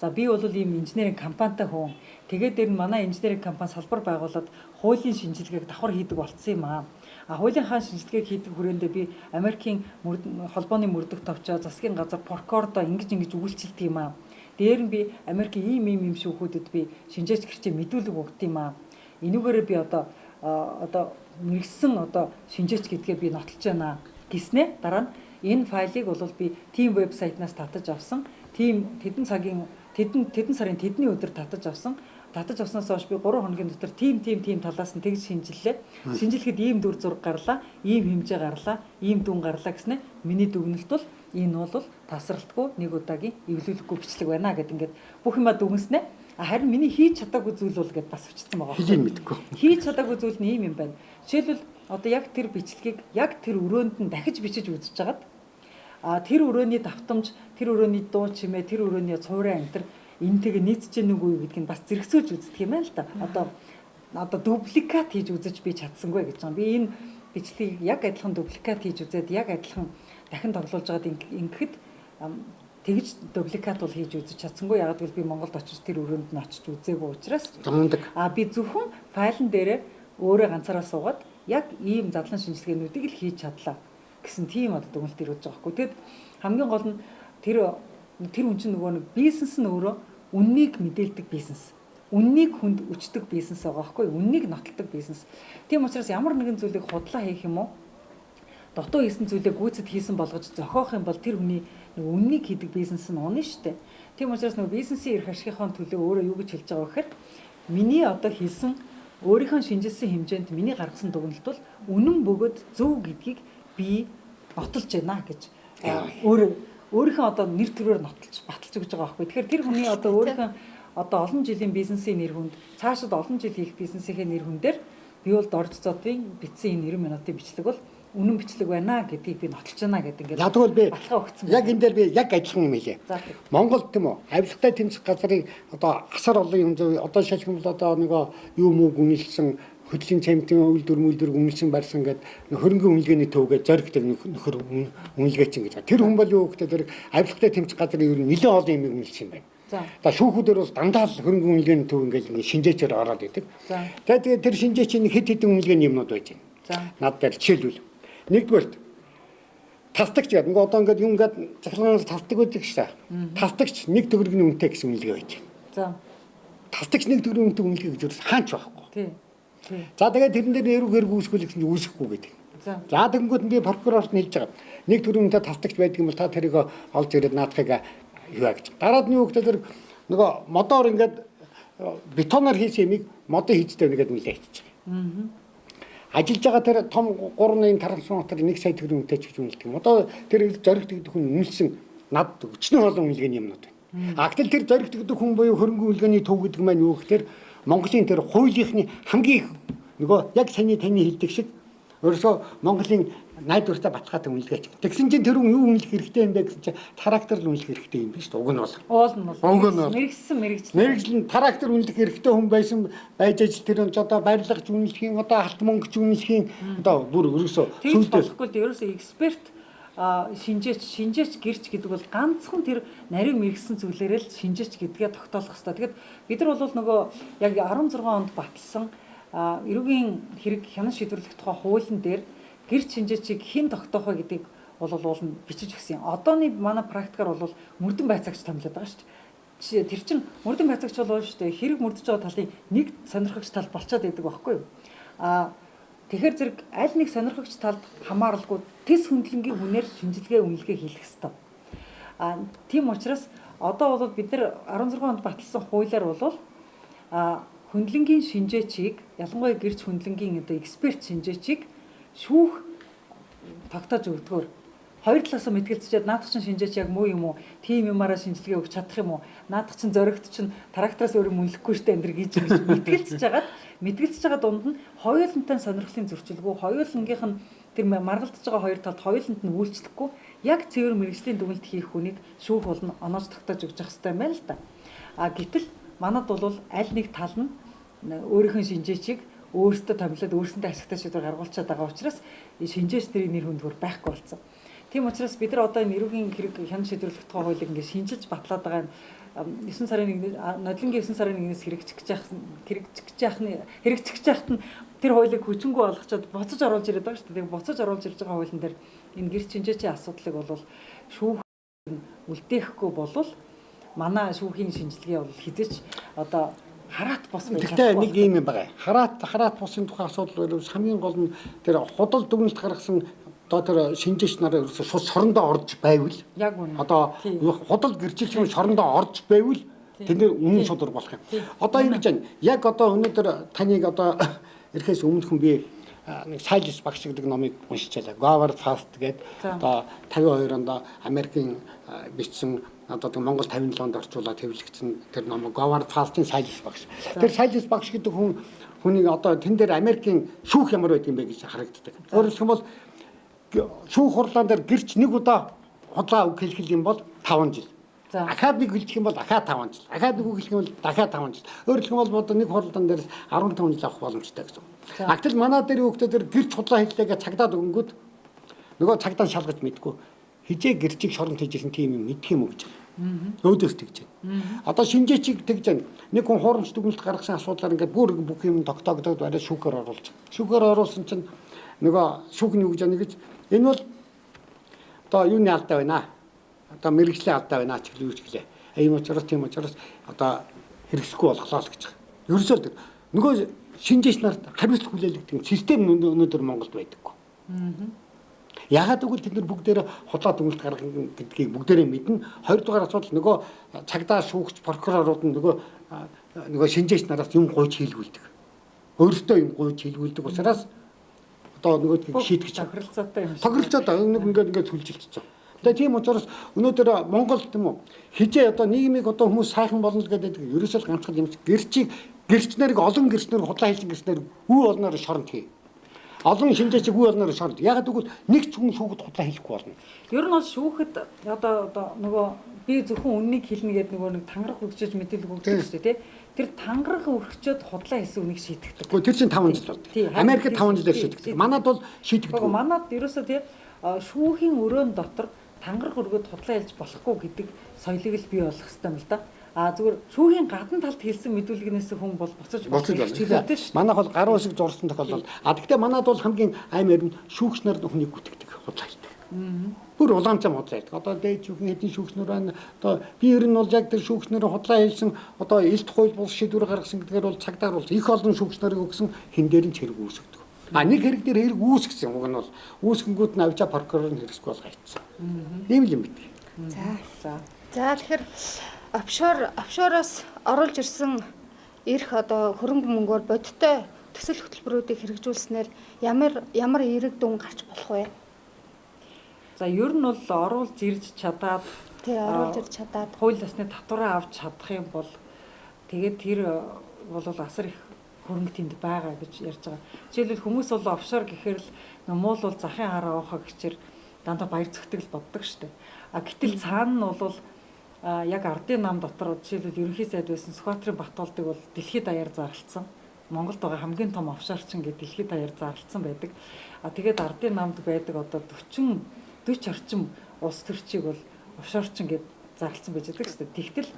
За би бол ийм инженерийн компанитай хүн. Тэгээд дээр нь манай инженерийн компани салбар байгуулад хуулийн шинжилгээг давхар хийдэг болцсон юм аа. Хуулийнхаа шинжилгээг хийдэг хүрээндээ би Америкийн холбооны мөрдөх товчоо засгийн газар прокурордоо ингэж үйлчилдэг юм аа. Дээр нь би Америкийн ийм шүүхүүдэд би шинжээч гэрчээ мэдүүлэг өгд юм аа. Энүүгээрээ би одоо мэрэгсэн одоо шинжээч гэдгээ би нотолж байна гэснээр дараа нь энэ файлыг бол би team вебсайтнаас татаж авсан. Тэдэн сарын тэдний өдөр татаж авсан. Татаж авснаас хойш би 3 хоногийн дотор team талаас нь тэгж шинжиллээ. Шинжилгэхэд ийм дүр зураг гарлаа, ийм хэмжээ гарлаа, ийм дүн гарлаа гэснээр миний дүгнэлт бол энэ бол тасралтгүй нэг удаагийн эвлүүлэггүй бичлэг байна гэд ингээд бүх юма дүгнэснэ. Харин миний хийж чадаагүй зүйл бол гэд бас өчтсөн байгаа. Хийж мэдгүй. Хийж чадаагүй зүйл нь ийм юм байна. Жишээлбэл одоо яг тэр бичлэгийг яг тэр өрөөнд нь дахиж бичиж үзэж хагаад тэр өрөөний давтамж, тэр өрөөний дуу чимээ, тэр өрөөний цувраа энэ энтэйгээ нийцэж гэнэ үгүй гэдгийг бас зэрэгсүүлж үздэг юм байна л да. Одоо дубликат хийж үзэж би чадсангүй гэж байгаа. Би энэ бичлэгийг яг адилхан дубликат хийж үзээд яг адилхан дахин тоглуулж байгаад ингэхэд тэгж дубликат бол хийж үзэж чадсангүй. Яг гэвэл би Монголд очиж тэр өрөөнд нь очиж үзээгүй учраас би зөвхөн файлн дээрээ өөрөө ганцаараа суугаад яг ийм задлан шинжилгээнүүдийг л хийж чадлаа гэсэн тийм одоо дүгнэлт ирүүлж байгаа хгүй. Тэгэд хамгийн гол нь тэр хүн чинь нөгөө нэг бизнес нь өөрөө үннийг мэдээлдэг бизнес. Үннийг хүнд өчтөг бизнес байгаа хгүй. Үннийг нотолдог бизнес. Тийм учраас ямар нэгэн зүйлийг худлаа хийх юм уу? Дотоо хийсэн зүйлээ гүйцэд хийсэн болгож зохиох юм бол тэр хүний үннийг хийдэг бизнес нь унаа штэ. Тийм учраас нөгөө бизнесийн эрх ашигын төлөө өөрөө юу гэж хэлж байгаа вэ гэхээр миний одоо хийсэн өөрийнхөө шинжилсэн хэмжээнд миний гаргасан дүгнэлт бол үнэн бөгөөд зөв гэдгийг би нотолж байна гэж өөрийнхөө одоо нэр төрөөр нотолж баталж өгч байгаа байхгүй. Тэгэхээр тэр хүний одоо өөрийнхөө одоо олон жилийн бизнесийн нэр хүнд цаашид олон жил хийх бизнесийнхээ нэр хүн дээр би бол дорж зодын бичсэн энэ 90 минутын бичлэг бол үнэн бичлэг байна гэдгийг би нотолж байна гэдэг ингээд Ядгуул би баталгаа өгсөн. яг энэ дээр би яг адилхан юм хэлээ. За. Монголд тийм үү авилгатай тэмцэх газрын одоо асар олон юм зөв одоо шалхимл одоо нөгөө юу муу гүнэлсэн хөдлийн цементийн үйлдвэр гүнэлсэн барьсан гэдэг хөрөнгөний үнэлгээний төвгээ зоригтой нөхөр үнэлгээч ингэж байгаа. Тэр хүн бол юу гэхдээ тэр авилгатай тэмцэх газрын ер нь нэлээд олон юм үнэлсэн байна. За. Одоо шүүхүүдээр бол дандаа л хөрөнгөний үнэлгээний төв ингэж шинжээчээр ороод идэг. За. Тэгээд тэр шинжээчийн хэд хэдэн үнэлгээний юмнууд байж байна. За. Над дээр жишээлбэл нэгдүгээр тасдагч гэдэг. Ингээ одоо ингээд юм ингээд захлагаас тасдаг байдаг шээ. Тасдагч нэг төгрөгийн үнэтэй гэсэн үнэлгээ байж байна. За. Тасдагч нэг төгрөгийн үнэтэй үнэлгээ гэж юу хаач байхгүй. Тий. Тий. За тэгээд тэрэн дээр нэрүү хэрэг үүсгүүл гэсэн чинь үүсэхгүй гэдэг. За. За тэгэнгүүт би прокурорт хэлж байгаа. Нэг төгрөгийн үнэтэй тасдагч байдаг юм бол та тэрийг олж ирээд наадахыг юу гэж. Дараад нь юу гэхээр тэр нөгөө модоор ингээд бетоноор хийсэн юмыг модын хийцтэй нэгэд нэлээчихэж байгаа. Ажиллаж байгаа тэр том 3-ын трансформатор 1 сая төгрөгийн үнэтэй ч гэж үнэлдэг юм. Одоо тэр зоригтдаг хүн үнэлсэн над өчнөө олон үнэлгээний юмнууд байна. А гэтэл тэр зоригтдаг хүн буюу хөрөнгөний үнэлгээний төв гэдэг маань юу гэхээр Монголын тэр хуулийнхны хамгийн их нөгөө яг таны хэлдэг шиг өөрөөсөө Монголын найдвартай баталгаатай үнэлгээч. Тэгсэн чинь тэр хүн юу үнэлэх хэрэгтэй юм бэ гэсэн чинь трактор л үнэлэх хэрэгтэй юм биш үү? Уг нь бол. Мэргэжлийн трактор үнэлэх хэрэгтэй хүн байсан байж ажил тэр нь одоо барилгач үнэлэхийн одоо алт мөнгөч үнэлэхийн одоо бүр ерөөсөө сүйдэлхгүй л ерөөсөө эксперт шинжээч гэрч гэдэг бол ганцхан тэр нарийн мэрэгсэн зүйлээрээ л шинжээч гэдгээ тогтоолох хэрэгтэй. Тэгэд бид нар бол нөгөө яг 16 онд баталсан эрүүгийн хэрэг хянан шийдвэрлэх тухай хуулийн дээр гэрч шинжээчийг хэн тогтоох вэ гэдгийг бол бичиж өгсөн. Одооны манай практикаар бол мөрдөн байцаагч томилоод байгаа шүү дээ. Тэр чинь мөрдөн байцаагч бол шүү дээ хэрэг мөрдөж байгаа талын нэг сонирхогч тал болчиход байдаг байхгүй юу? Тэгэхээр зэрэг аль нэг сонирхогч талд хамааралгүй тис хөндлөнгийн хүнээр шинжилгээ үнэлгээ хийх хэрэгтэй. Тийм учраас одоо бол бид нар 16 онд баталсан хуулиар бол хөндлөнгийн шинжээчийг ялангуяа гэрч хөндлөнгийн одоо эксперт шинжээчийг шүүх тогтоож өгдөгөр хоёр талаасаа мэтгэлцчихэд наадах чинь шинжээч яг муу юм уу тийм юмараа шинжилгээ өгч чадах юм уу наадах чинь зоригт чинь трактороос өөр юм үнэлэхгүй штэ энэ гэж мэдгэлцэж байгаа дунд нь хоёулантай сонирхлын зөрчилгүй хоёулангийнх нь тэр маргалдаж байгаа хоёр талд хоёуланд нь үйлчлэхгүй яг цэвэр мэргэжлийн дүгнэлт хийх хүнийг шүүх болно оноож тогтоож өгч явах хэрэгтэй юм байна л да. Гэтэл манад бол аль нэг тал нь өөрийнхөө шинжээчийг өөрсдөө томилоод өөрсөндөө ашигтай шийдвэр гаргуулчихад байгаа учраас шинжээч тэрийн нэр хүндгээр байхгүй болсон. Тийм учраас бид нар одоо энэ эрүүгийн хэрэг хяналт шийдвэрлэх тухай хуулийг ингээд шинжилж батлаад байгаа нь 9 сарын 1-ээс нодлонгийн 9 сарын 1-ээс хэрэгжих яахт нь тэр хуулийг хүчингү олгочоод буцаж оруулж ирээд байгаа шүү дээ. Буцаж оруулж ирж байгаа хуулийн дээр энэ гэрч шинжээчийн асуудлыг бол шүүх үлдээхгүй болвол манай шүүхийн шинжилгээ бол хизээч одоо хараат бос байж байгаа. Гэхдээ нэг юм байгаа. Хараат босын тухай асуудал бол хамгийн гол нь тэр худал дүгнэлт гаргасан одоо тэр шинжээч нараа ерөөсө шууд шорондоо орж байвал яг үнэ. Одоо худал гэрчилж юм шорондоо орж байвал тэнд үнэн шудар болох юм. Одоо ингэж байна. Яг одоо өнөөдөр таныг одоо ирэхээс өмнөхөн би нэг Silas багш гэдэг номыг уншичаалаа. Governor Fast гэдэг одоо 52 онд Америкийн бичсэн одоо Монгол 57 онд орчуулаад хэвлэгдсэн тэр ном Governor Fast-ийн Silas багш. Тэр Silas багш гэдэг хүнийг одоо тэн дээр Америкийн шүүх ямар байдаг юм бэ гэж харагддаг. Өөрөөр хэлбэл шүүх хурлаан дээр гэрч нэг удаа худлаа үг хэлэх юм бол 5 жил. Ахаад нэг хэлчих юм бол дахиад 5 жил. Ахаад нэг үг хэлэх юм бол дахиад 5 жил. Өөрөөр хэлбэл одоо нэг хурлаан дээр 15 жил авах боломжтой гэсэн. Гэтэл манай дээр юу гэдэг тэр гэрч худлаа хэллээгээ цагдаад өгөнгөд нөгөө цагдаа шалгаж мэдгүй хизээ гэрчийг шоронд хийжсэн тийм юм мэдх юм уу гэж. Өөдөөс тэгж байна. Одоо шинжээчийг тэгж байна. Нэг хүн хуурамч дүгнэлт гаргасан асуудлаар ингээд бүх юм тогтоогдоод барай шүүхээр оруулж. Шүүхээр оруулсан чинь нөгөө шүүх нь юу гэж яана гэж энэ бол одоо юуны алдаа байна. Одоо мэрэгжлийн алдаа байна ч гэлээ юу ч гэлээ. Тийм учраас одоо хэрэгсэхгүй болголоо л гэж байгаа. Ерөөсөө тэр нөгөө шинжээч нарт хариуцлага хүлээлгдэг систем өнөөдөр Монголд байдаггүй. Яагаад гэвэл тэд нар бүгдээрээ худлаа дүгнэлт гаргах гэдгийг бүгдээрээ мэднэ. Хоёрдугаар асуудал нөгөө цагдаа шүүгч прокурорууд нь нөгөө шинжээч нараас юм гуйж хийлгүүлдэг. Өөрөөсөө юм гуйж хийлгүүлдэг учраас одоо нөгөө шийтгэж тохиролцоотой нэг ингээд сүлжилчихсэн. Тэгээ тийм учраас өнөөдөр Монгол тийм үү хизээ одоо нийгмийг одоо хүмүүс сайхан болно гэдэг ерөөсөө ганцхан юм гэрч нарыг олон гэрч нар худлаа хийсэн гэрч нар хүү олноор шоронд хий. олон шинжээч үе болноор шаард. Яг тэгвэл нэг ч хүн шүүхэд худлаа хэлэхгүй болно. Ер нь бол шүүхэд одоо нөгөө би зөвхөн үннийг хэлнэ гэдэг нөгөө нэг тангараг өгчөж мэдээлэл өгдөг шүү дээ тий. Тэр тангараг өргөчөөд худлаа хэлсэн үнийг шийдэгдэг. Гэхдээ тэр чинь 5 жил бол. Америкт 5 жилээр шийдэгдэг. Манад бол шийдэгдэг. Манад ерөөсөө тий шүүхийн өрөөнд дотор тангараг өргөд худлаа хэлж болохгүй гэдэг соёлыг л бий болгох хэрэгтэй юм л да. Зүгээр шүүхийн гадна талд хэлсэн мэдүүлгээс хүн бол буцаж чөлөөтэй шүү. Манайх бол гаруй шиг зурсан тохиолдол. Гэхдээ манайд бол хамгийн аймаар нь шүүгчнэр хүнийг гүтгдэг худлаа хэлдэг. Бүр уламжлал худлаа хэлдэг. Одоо дээд шүүхийн хэдийн шүүгчнэр байна. Одоо би ер нь бол яг тэр шүүгчнэр худлаа хэлсэн одоо элт хууль бус шийдвэр гаргасан гэдгээр бол цагдаар бол их олон шүүгчнэрийг өгсөн хэн дээр нь хэрэг үүсгдэг. Нэг хэрэг дээр хэрэг үүсгэсэн. Уг нь бол үүсгэнгүүд нь авчаа прокурор нь хэрэгсгүй бол хайцсан. Ийм л юм бид. За тэгэхээр офшороос оруулж ирсэн эрх одоо хөрөнгө мөнгөөр бодиттой төсөл хөтөлбөрүүдийг хэрэгжүүлснээр ямар эерэг дүн гарч болох вэ? За ер нь бол оруулж ирж чадаад хууль ёсны татвараа авч чадах юм бол тэгээд тэр бол асар их хөрөнгө тэнд байгаа гэж ярьж байгаа. Жишээлбэл хүмүүс бол офшор гэхээр л муул бол захын хараа уухаа гэчээр дандаа баяр зөгтөл боддог штеп. Гэтэл цаана нь бол яг ардын нам дотор жишээлбэл ерөнхий сайд байсан Сүхбаатарын Батболдыг бол дэлхийд даяар зарлцсан. Монголд байгаа хамгийн том офшорчин гэдэг дэлхийд даяар зарлцсан байдаг. Тэгээд ардын намд байдаг одоо 40 орчим улс төрчийг бол офшорчин гэд зарлцсан байж байгаа шүү дээ. Тэгтэл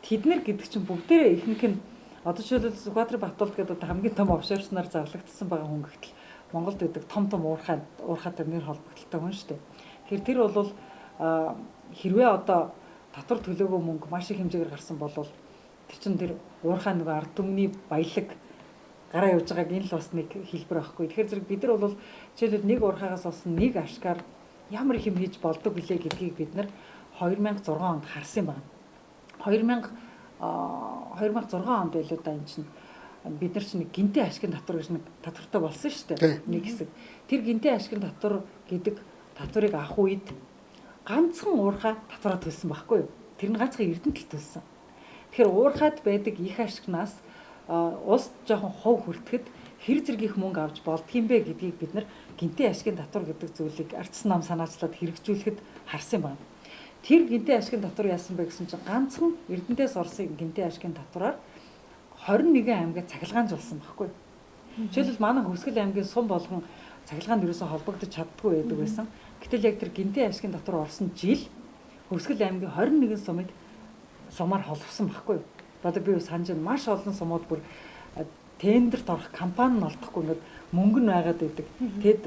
тэднэр гэдэг чинь бүгдээрээ ихэнх нь одоо жишээлбэл Сүхбаатарын Батболд гэдэг хамгийн том офшорчнаар зарлагдсан байгаа хүн гэтэл Монголд байдаг том уурхайтай нэр холбогдолтой хүн шүү дээ. Тэгэхээр тэр бол хэрвээ одоо татвар төлөөгөө мөнгө маш их хэмжээгээр гарсан бол тэр чин тэр уурхай нөгөө ард түмний баялаг гараа явж байгааг энэ л бас нэг хэлбэр байхгүй. Тэгэхээр зэрэг бид нар бол жишээлбэл нэг уурхайгаас олсон нэг ашгаар ямар их юм хийж болдог билээ гэдгийг бид нар 2006 онд харсан байна. 2006 онд байлоо да энэ чинь бид нар чинь гинтийн ашигын татвар гэж нэг татвартай болсон шүү дээ. Нэг хэсэг. Тэр гинтийн ашигын татвар гэдэг татварыг авах үед ганцхан уурхай татвараа төлсөн байхгүй юу? Тэр нь ганцхан Эрдэнэт төлсөн. Тэгэхээр уурхайд байдаг их ашигнаас улс жоохон хов хүртэхэд хэр зэрэг их мөнгө авч болдгийм бэ гэдгийг бид нар гинтийн ашигын татвар гэдэг зүйлийг ардсан нам санаачлаад хэрэгжүүлэхэд харсан байна. Тэр гинтийн ашигын татвар яасан бэ гэсэн чинь ганцхан Эрдэнэтээс орсон гинтийн ашигын татвараар 21 аймгаа цахилгаанжуулсан байхгүй юу? Жишээлбэл манай Хөвсгөл аймгийн сум болгон цахилгаанд ерөөсө холбогдож чаддгүй байдаг байсан. Гэтэл яг тэр гинтийн ашигын татвар орсон жил Хөвсгөл аймгийн 21 сумаар холбосон байхгүй юу? Одоо би санаж байна маш олон сумууд бүр тендерт орох компани нь олдохгүй ингээд мөнгө нь байгаад байдаг. Тэгэд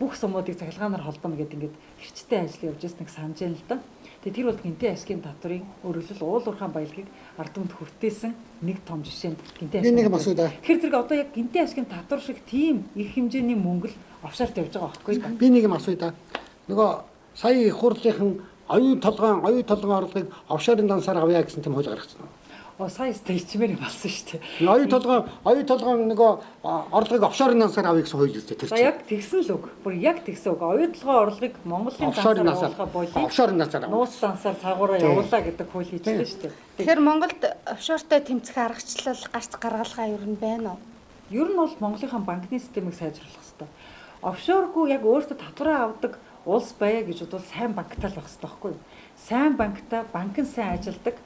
бүх сумуудыг цахилгаанаар холбоно гэдэг ингээд хэрчтэй ажил явж байсныг санаж байна л да. Тэгээ тэр бол гинтийн ашигын татврын өөрөлдөл уул уурхайн баялагийг ард түмэнд хүртээсэн нэг том жишээ гинтийн ашигын. Нэг асуу да. Тэгэхээр зэрэг одоо яг гинтийн ашигын татвар шиг тийм их хэмжээний мөнгө л офшорт явж байгаа байхгүй юу? Би нэг юм асуу да. Нөгөө сая их хурлынхан оюун толгойн орлогыг офшорын дансаар авъя гэсэн тийм хууль гаргасан уу? Сая стейчмэр болсон шүү дээ. Оюун толгойн нөгөө орлогыг офшорын дансаар авъя гэсэн хууль үүсдэг. За яг тэгсэн л үг. Бүр яг тэгсэн үг. Оюун толгойн орлогыг Монголын дансаар авах боёлыг офшорын дансаар нууц дансаар цаагаараа явуулаа гэдэг хууль хийжлээ шүү дээ. Тэгэхээр Монголд офшортой тэмцэх аргачлал гарц гаргалгаа юу нь байна уу? Ер нь бол Монголынхаа банкны системийг сайжруулах хэрэгтэй. Офшоргүй яг өөртөө татвараа авдаг улс байя гэж бодвол сайн банктай л байх хэрэгтэй байхгүй юу? Сайн банктай, банк нь сайн ажилдаг,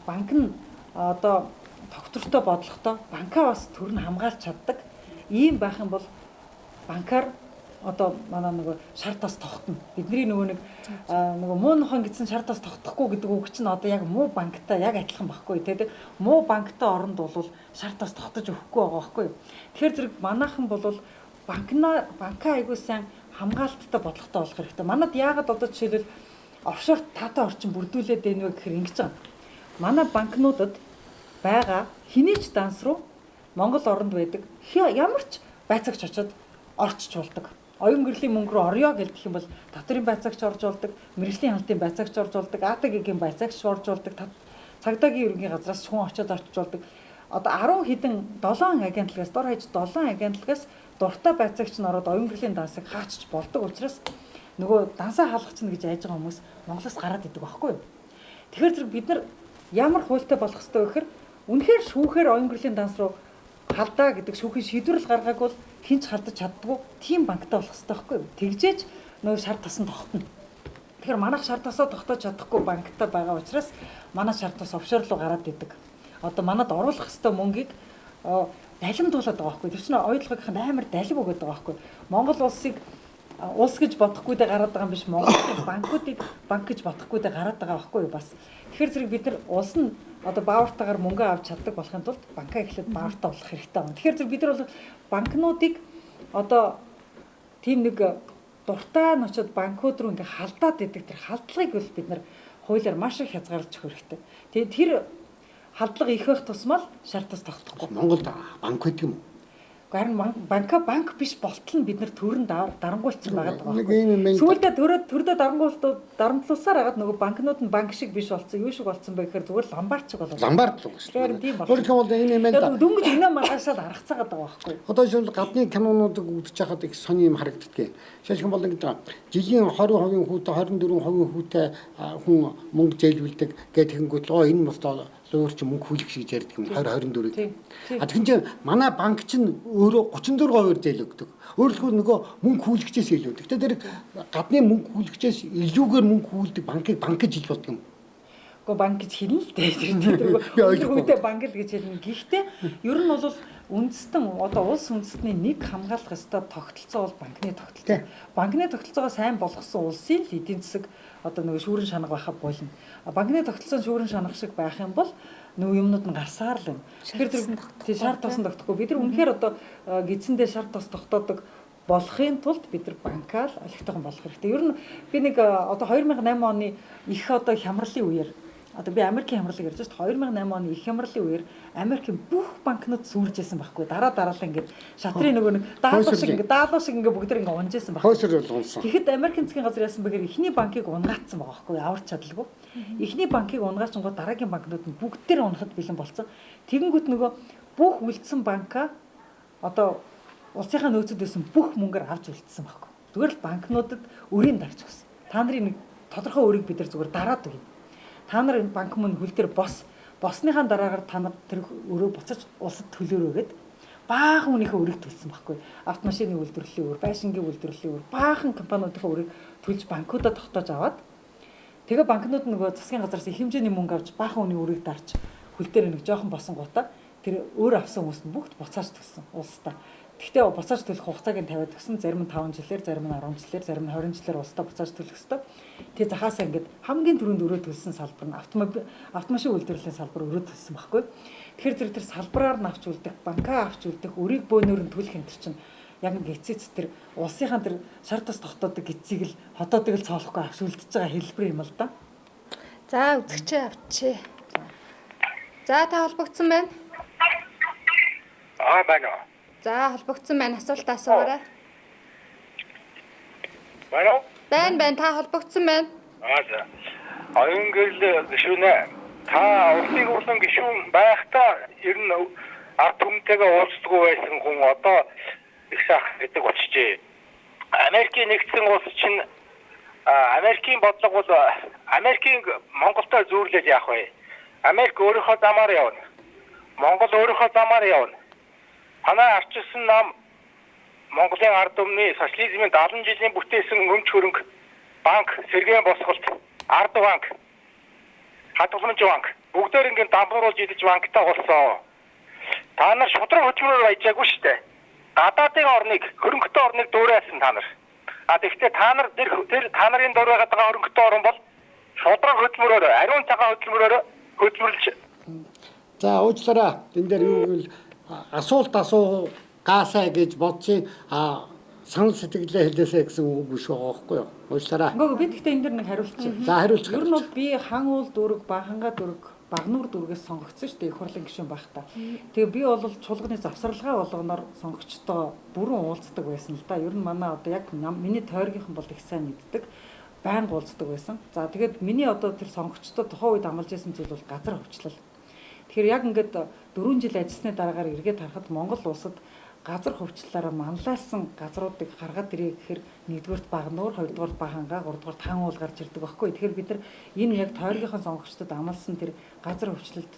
банк нь одоо тогтвортой бодлоготой банкаа бас төр нь хамгаалж чаддаг. Ийм байх юм бол банкар одоо манай нөгөө шар тас тогтно. Бидний нөгөө муу нохон гэсэн шар тас тогтохгүй гэдэг үг чинь одоо яг муу банктай яг адилхан байхгүй тийм. Муу банктай оронд бол шар тас тогтож өгөхгүй байгаа байхгүй. Тэгэхээр зэрэг манайхан бол банкаа айгуу сайн хамгаалттай бодлоготой болох хэрэгтэй. Манад яагаад одоо жишээлбэл офшор таатай орчин бүрдүүлээд байна вэ гэхээр ингэж байгаа. Манай банкнуудад байгаа хинээч данс руу Монгол оронд байдаг ямар ч байцаагч очоод орчиж болдог. Оюун гэрлийн мөнгө рүү орё гэдэг юм бол татврын байцаагч орж болдог, мэрэгжлийн хяналтын байцаагч орж болдог, АТГ-ийн байцаагч орж болдог, цагдаагийн ерөнхий газраас хүн очоод орчиж болдог. Одоо 10 хэдэн 7 агентлагаас дор хаяж 7 агентлагаас дуртай байцаагч нь ороод оюун гэрлийн дансыг хаачиж болдог учраас нөгөө дансаа хаалгач нь гэж айж байгаа хүмүүс Монголоос гараад идэг байхгүй юу? Тэгэхээр зэрэг бид нар ямар хуультай болох ёстой вэ гэхээр үнэхээр шүүхээр оюун гэрлийн данс руу халдаа гэдэг шүүхийн шийдвэрлэл гаргааг бол хинч халдаж чаддгүй тийм банктай болох хэрэгтэй байхгүй юу? Тэгжээж нөгөө шар тасан тогтно. Тэгэхээр манайх шар тасаа тогтоож чадахгүй банктай байгаа учраас манай шар тас офшор руу гараад идэг. Одоо манад оруулах хэвээр мөнгийг далимдуулаад байгаа байхгүй. Тэр чинь ойлгохын амар далим өгöd байгаа байхгүй. Монгол улсыг улс гэж бодохгүйдээ гараад байгаа юм биш, Монголын банкуудыг банк гэж бодохгүйдээ гараад байгаа байхгүй юу бас. Тэгэхээр зэрэг бид нар улс нь одоо баавартаагаар мөнгө авч чаддаг болохын тулд банкаа эхлээд баавартаа болох хэрэгтэй байна. Тэгэхээр зэрэг бид нар бол банкнуудыг одоо тийм нэг дуртай нь очиод банкуд руу ингээ халдаад идэг тэр халдлагыг бол бид нар хуулиар маш их хязгаарлаж өгөх хэрэгтэй. Тэгээд тэр халдлага их байх тусмал шар тас тогтохгүй. Монголд банк гэдэг юм уу? Харин банк биш болтол нь бид нар төрөнд дарангуйлсан байгаа даа. Нэг ийм юм. Сүүлдээ төрдөө дарамтлуулсаар хагаад нөгөө банкнууд нь банк шиг биш болсон, юу шиг болсон бэ гэхээр зүгээр ломбардчиг болов. Ломбард л шүү дээ. Тийм байна. Өөрөөр хэлбэл энэ юм байна. Дөнгөж инээ маргаашаад аргацаагаад байгаа байхгүй. Одоо жишээл гадны кинонуудыг үзэж байхад их сони юм харагддаг. Жишээлх юм бол ингээд жилийн 20% хүүтэй 24% хүүтэй хүн мөнгө зээлүүлдэг гэдэг тэгэнгүүт энэ мостоо луурч мөнгө хүлэх шиг ярьдаг юм 2024-ийг. А тэгвэл чинь манай банк чинь өөрөө 36% зээлөгдөг. Өөрөлдөө нөгөө мөнгө хүлэгчээс илүү. Гэхдээ тэр гадны мөнгө хүлэгчээс илүүгээр мөнгө хүлдэг банкыг банк гэж хэлж болдог юм. Гэхдээ банк гэж хэлнэ л дээ. Тэр үедээ банк л гэж хэлнэ. Гэхдээ ер нь бол үндэстэн одоо улс үндэстний нэг хамгаалах ёстой тогтолцоо бол банкны тогтолцоо. Банкны тогтолцоогоо сайн болгосон улсын л эдийн засаг одоо нөгөө шүүрэн шанаг байхад болно. Банкны тогтолцоо шүүрэн шанах шиг байх юм бол нөгөө юмнууд нь гарсаар л байна. Тэгэхээр тэр шар тосон тогтохгүй. Бид нар үнэхээр одоо гидсэндээ шар тос тогтоодог болохын тулд бид нар банкаар олигтойгон болох хэрэгтэй. Ер нь би нэг одоо 2008 оны их одоо хямралын үеэр одоо би Америкийн хямралыг ярьж байна. 2008 оны их хямралын үеэр Америкийн бүх банкнууд сүржсэн байхгүй. Дараалал ингээд шатрын нөгөө нэг даалгавар шиг ингээд бүгд ингээд унжсэн байхгүй. Хойсор унсан. Тэгэхэд Америкийн засгийн газар яасан бэхээр эхний банкыг унгаацсан байгаа байхгүй. Аварч чадалгүй. Эхний банкыг унгаачингууд дараагийн банкнууд нь бүгд тэр унахад бэлэн болсон. Тэгэнгүүт нөгөө бүх үлдсэн банкаа одоо улсынхаа нөөцөд байсан бүх мөнгөөр авч үлдсэн байхгүй. Зүгээр л банкнуудад өрийн дарж өгсөн. Та нарын нэг тодорхой өрийг бид нар зүгээр дараад өгье. Та нар банк мөн хөл дээр босныхаа дараагаар та нар тэр өрөө буцаж улсад төлөөрөөгээд баахан үнийхээ өрийг төлсөн байхгүй. Автомашины үйлдвэрлэлийн өр, байшингийн үйлдвэрлэлийн өр, баахан компаниудынхаа өрийг төлж банкудаа тогтоож аваад тэгээ банкнууд нөгөө засгийн газараас их хэмжээний мөнгө авч баахан үний өрийг дарж хөл дээр нэг жоохон босон гутаа тэр өөр авсан хүмүүс нь бүгд буцааж төлсөн улсдаа. Гэхдээ буцааж төлөх хугацааг нь тавиад өгсөн. Зарим нь 5 жилээр, зарим нь 10 жилээр, зарим нь 20 жилээр улсдаа буцааж төлөх ёстой. Тэгээ захаасаа ингээд хамгийн түрүүнд өрөө төлсөн салбар нь автомашин үйлдвэрлэлийн салбар өрөө төлсөн байхгүй. Тэгэхээр тэр салбараар нь авч үлдэх, банкаа авч үлдэх, өрийг бөөнөр нь төлөх энэ чинь яг нэг эцэц тэр улсынхаа тэр шар тас тогтоодог эцсийг л хотоодыг л цоолохгүй авч үлдэж байгаа хэлбэр юм л да. За үзэгчээ авчи. За та холбогдсон байна. Байна. За холбогдсон байна. Асуулт асуугаарай. Байна. Байна. Та холбогдсон байна. За. Оюун гэрэл гишүүнэ. Та улсын хурлын гишүүн байхдаа ер нь ард түмэнтэйгээ уулздаг байсан хүн одоо их сайхан гэдэг болчихжээ. Америкийн нэгдсэн улс чинь Америкийн бодлого бол Америкийн Монголтой зүүрлэл яах вэ? Америк өөрийнхөө замаар явна. Монгол өөрийнхөө замаар явна. Манай арчилсан нам Монголын ард түмний социализмын 70 жилийн бүтээсэн өмч хөрөнгө банк, Сэргээн босголт, Ард банк, Хадгаламж банк бүгдээр ингээд дампууруулж идэж банктай болсон. Та нар шудраг хөдөлмөрөөр ажаагүй шүү дээ. Гадаадын орныг, хөрөнгөтэй орныг дуурайсан та нар. Тэгэхдээ та нар тэр та нарын дор байгаа хөрөнгөтэй орн бол шудраг хөдөлмөрөөр, ариун цагаан хөдөлмөрөөр хөдөлмөрлж. За уучлаарай. Энд дээр юу гэвэл асуулт асуугаасаа гэж бодчих санал сэтгэлээ хэлээсэй гэсэн үг биш байгаа байхгүй юу? Уучлаарай. Үгүй би гэхдээ энэ дэр нэг хариулчих. За хариулчих. Ер нь бол би хан уул дүрэг, баханга дүрэг, багнуур дүргээс сонгогдсон шүү дээ их хурлын гишүүн байхдаа. Тэгээ би бол чуулганы завсралгаа болгоноор сонгогчтой бүрэн уулздаг байсан л да. Ер нь манай одоо яг миний тойргийнхан бол их сайн мэддэг. Байнга уулздаг байсан. За тэгээд миний одоо тэр сонгогчтой тухайн үед амлаж байсан зүйл бол газар хөвчлөл. Тэгэхээр яг ингээд 4 жил ажилласны дараагаар эргээд харахад Монгол улсад газар хөвчлөлөөр манлайлсан газруудыг гаргаад ирээ гэхээр нэгдүгээрт багнуур, хоёрдугаарт баханга, гуравдугаарт хан уул гарч ирдэг байхгүй. Тэгэхээр бид нар энэ яг тойргийнхаа сонгогчдод амласан тэр газар хөвчлөлд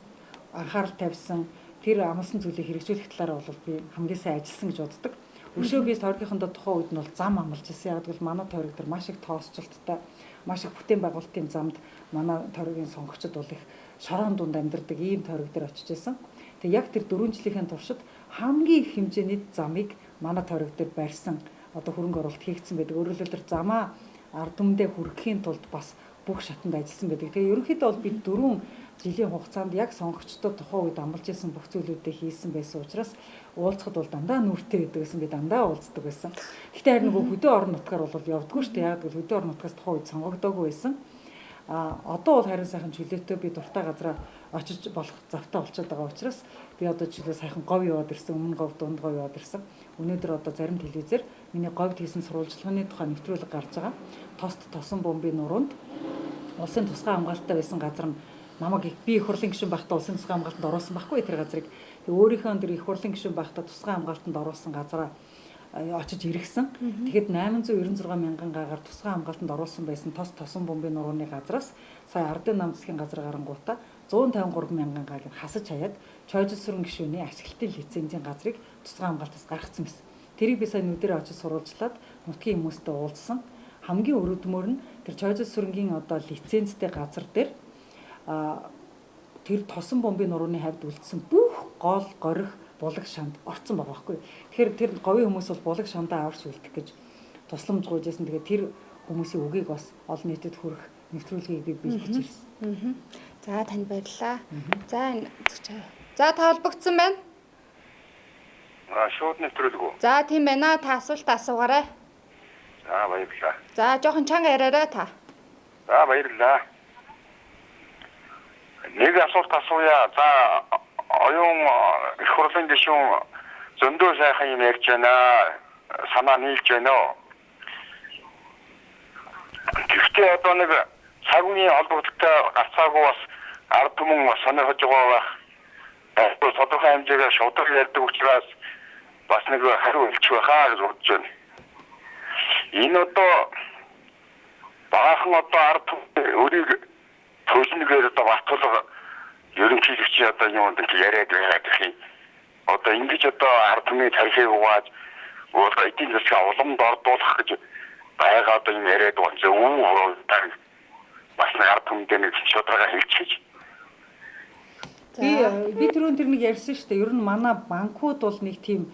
анхаарал тавьсан тэр амласан зүйлийг хэрэгжүүлэх талаараа бол би хамгийн сайн ажилласан гэж боддог. Өшөө би тойргийнхондоо тухайн үед нь бол зам амлаж ирсэн. Яг гэвэл манай тойрог дээр маш их тоосчлттай, маш их бүтээн байгуулалтын замд манай тойргийн сонгогчид бол их шороон дунд амьдардаг ийм тойрог дээр очиж исэн. Тэгээ яг тэр 4 жилийн туршид хамгийн их хэмжээний замыг манай тойрог дээр барьсан. Одоо хөрөнгө оруулалт хийгдсэн байдаг. Өөрөөр хэлбэл тэр замаа ард түмэндээ хүрэхийн тулд бас бүх шатанд ажилласан байдаг. Тэгээ ерөнхийдөө бол бид 4 жилийн хугацаанд яг сонгогчдод тухайн үед амлаж исэн бүх зүйлүүдээ хийсэн байсан учраас уулзахад бол дандаа нүртэй байдаг гэсэн би дандаа уулздаг байсан. Гэхдээ харин нөгөө хөдөө орон нутгаар бол явдггүй шүү дээ. Яг л хөдөө орон нутгаас тухайн үед сонгогдоогүй байсан. Одоо бол харин сайхан чөлөөтэй би дуртай газараа очиж болох завтай болчиход байгаа учраас би одоо чөлөө сайхан говь яваад ирсэн, өмнө говь, дунд говь яваад ирсэн. Өнөөдөр одоо зарим телевизээр миний говьд хийсэн сурвалжлагын тухай нэвтрүүлэг гарч байгаа. Тост тосон бомбын нуруунд улсын тусгай хамгаалалттай байсан газар нь намайг би их хурлын гишүүн байхдаа улсын тусгай хамгаалтанд оруулсан байхгүй тэр газрыг. Тэгээ өөрийнхөө тэр их хурлын гишүүн байхдаа тусгай хамгаалтанд оруулсан газараа очиж иргэсэн. Тэгэхэд 896 мянган гагаар тусгай хамгаалтанд оруулсан байсан тос тосон бомбын нурууны газраас сая ардын нам засгийн газар гарангуудаа 153 мянган гааг хасаж хаяад Чойжилсүрэн гишүүний ашиглалтын лицензийн газрыг тусгай хамгаалтаас гаргацсан байсан. Тэрийг би сая нүдэрээ очиж сурвалжлаад нутгийн хүмүүстэй уулзсан. Хамгийн өрөөдмөр нь тэр Чойжилсүрэнгийн одоо лицензтэй газар дээр тэр тосон бомбын нурууны хавьд үлдсэн бүх гол горих булаг шанд орцсон байгаа байхгүй. Тэгэхээр тэр говийн хүмүүс бол булаг шандаа аварч үлдэх гэж тусламж гуйжсэн. Тэгээд тэр хүмүүсийн үгийг бас олон нийтэд хүрэх нэвтрүүлгийг би бэлдэж ирсэн. За танд баярлалаа. За та холбогдсон байна. Шууд нэвтрүүлэг үү? За тийм байна. Та асуулт асуугаарай. За баярлалаа. За жоохон чанга яриарай та. За баярлалаа. Нэг асуулт асууя. За оюун их хурлын гишүүн зөндөө сайхан юм ярьж байна. Санаа нийлж байна. Гэхдээ одоо нэг цагийн холбогдолтой гарцаагүй бас ард түмэн бас сонирхож байгаа байх. Тодорхой хэмжээгээр шударга ярьдаг учраас бас нэг хариу өгч байхаа гэж бодож байна. Энэ одоо баахан одоо ард түмэн өөрийг төлнөгээр одоо батлах ерөнхийлөгч одоо юунд ингэ яриад байгаа гэх юм. Одоо ингэж одоо ард түмний тарихыг угааж эдийн засгийн уламд ордуулах гэж байгаа одоо юм яриад байгаа. Зөв бас нэг ард түмэнд нэг шударга хэлчихэж. Би түрүүн тэр нэг ярьсан шүү дээ. Ер нь манай банкуд бол нэг тийм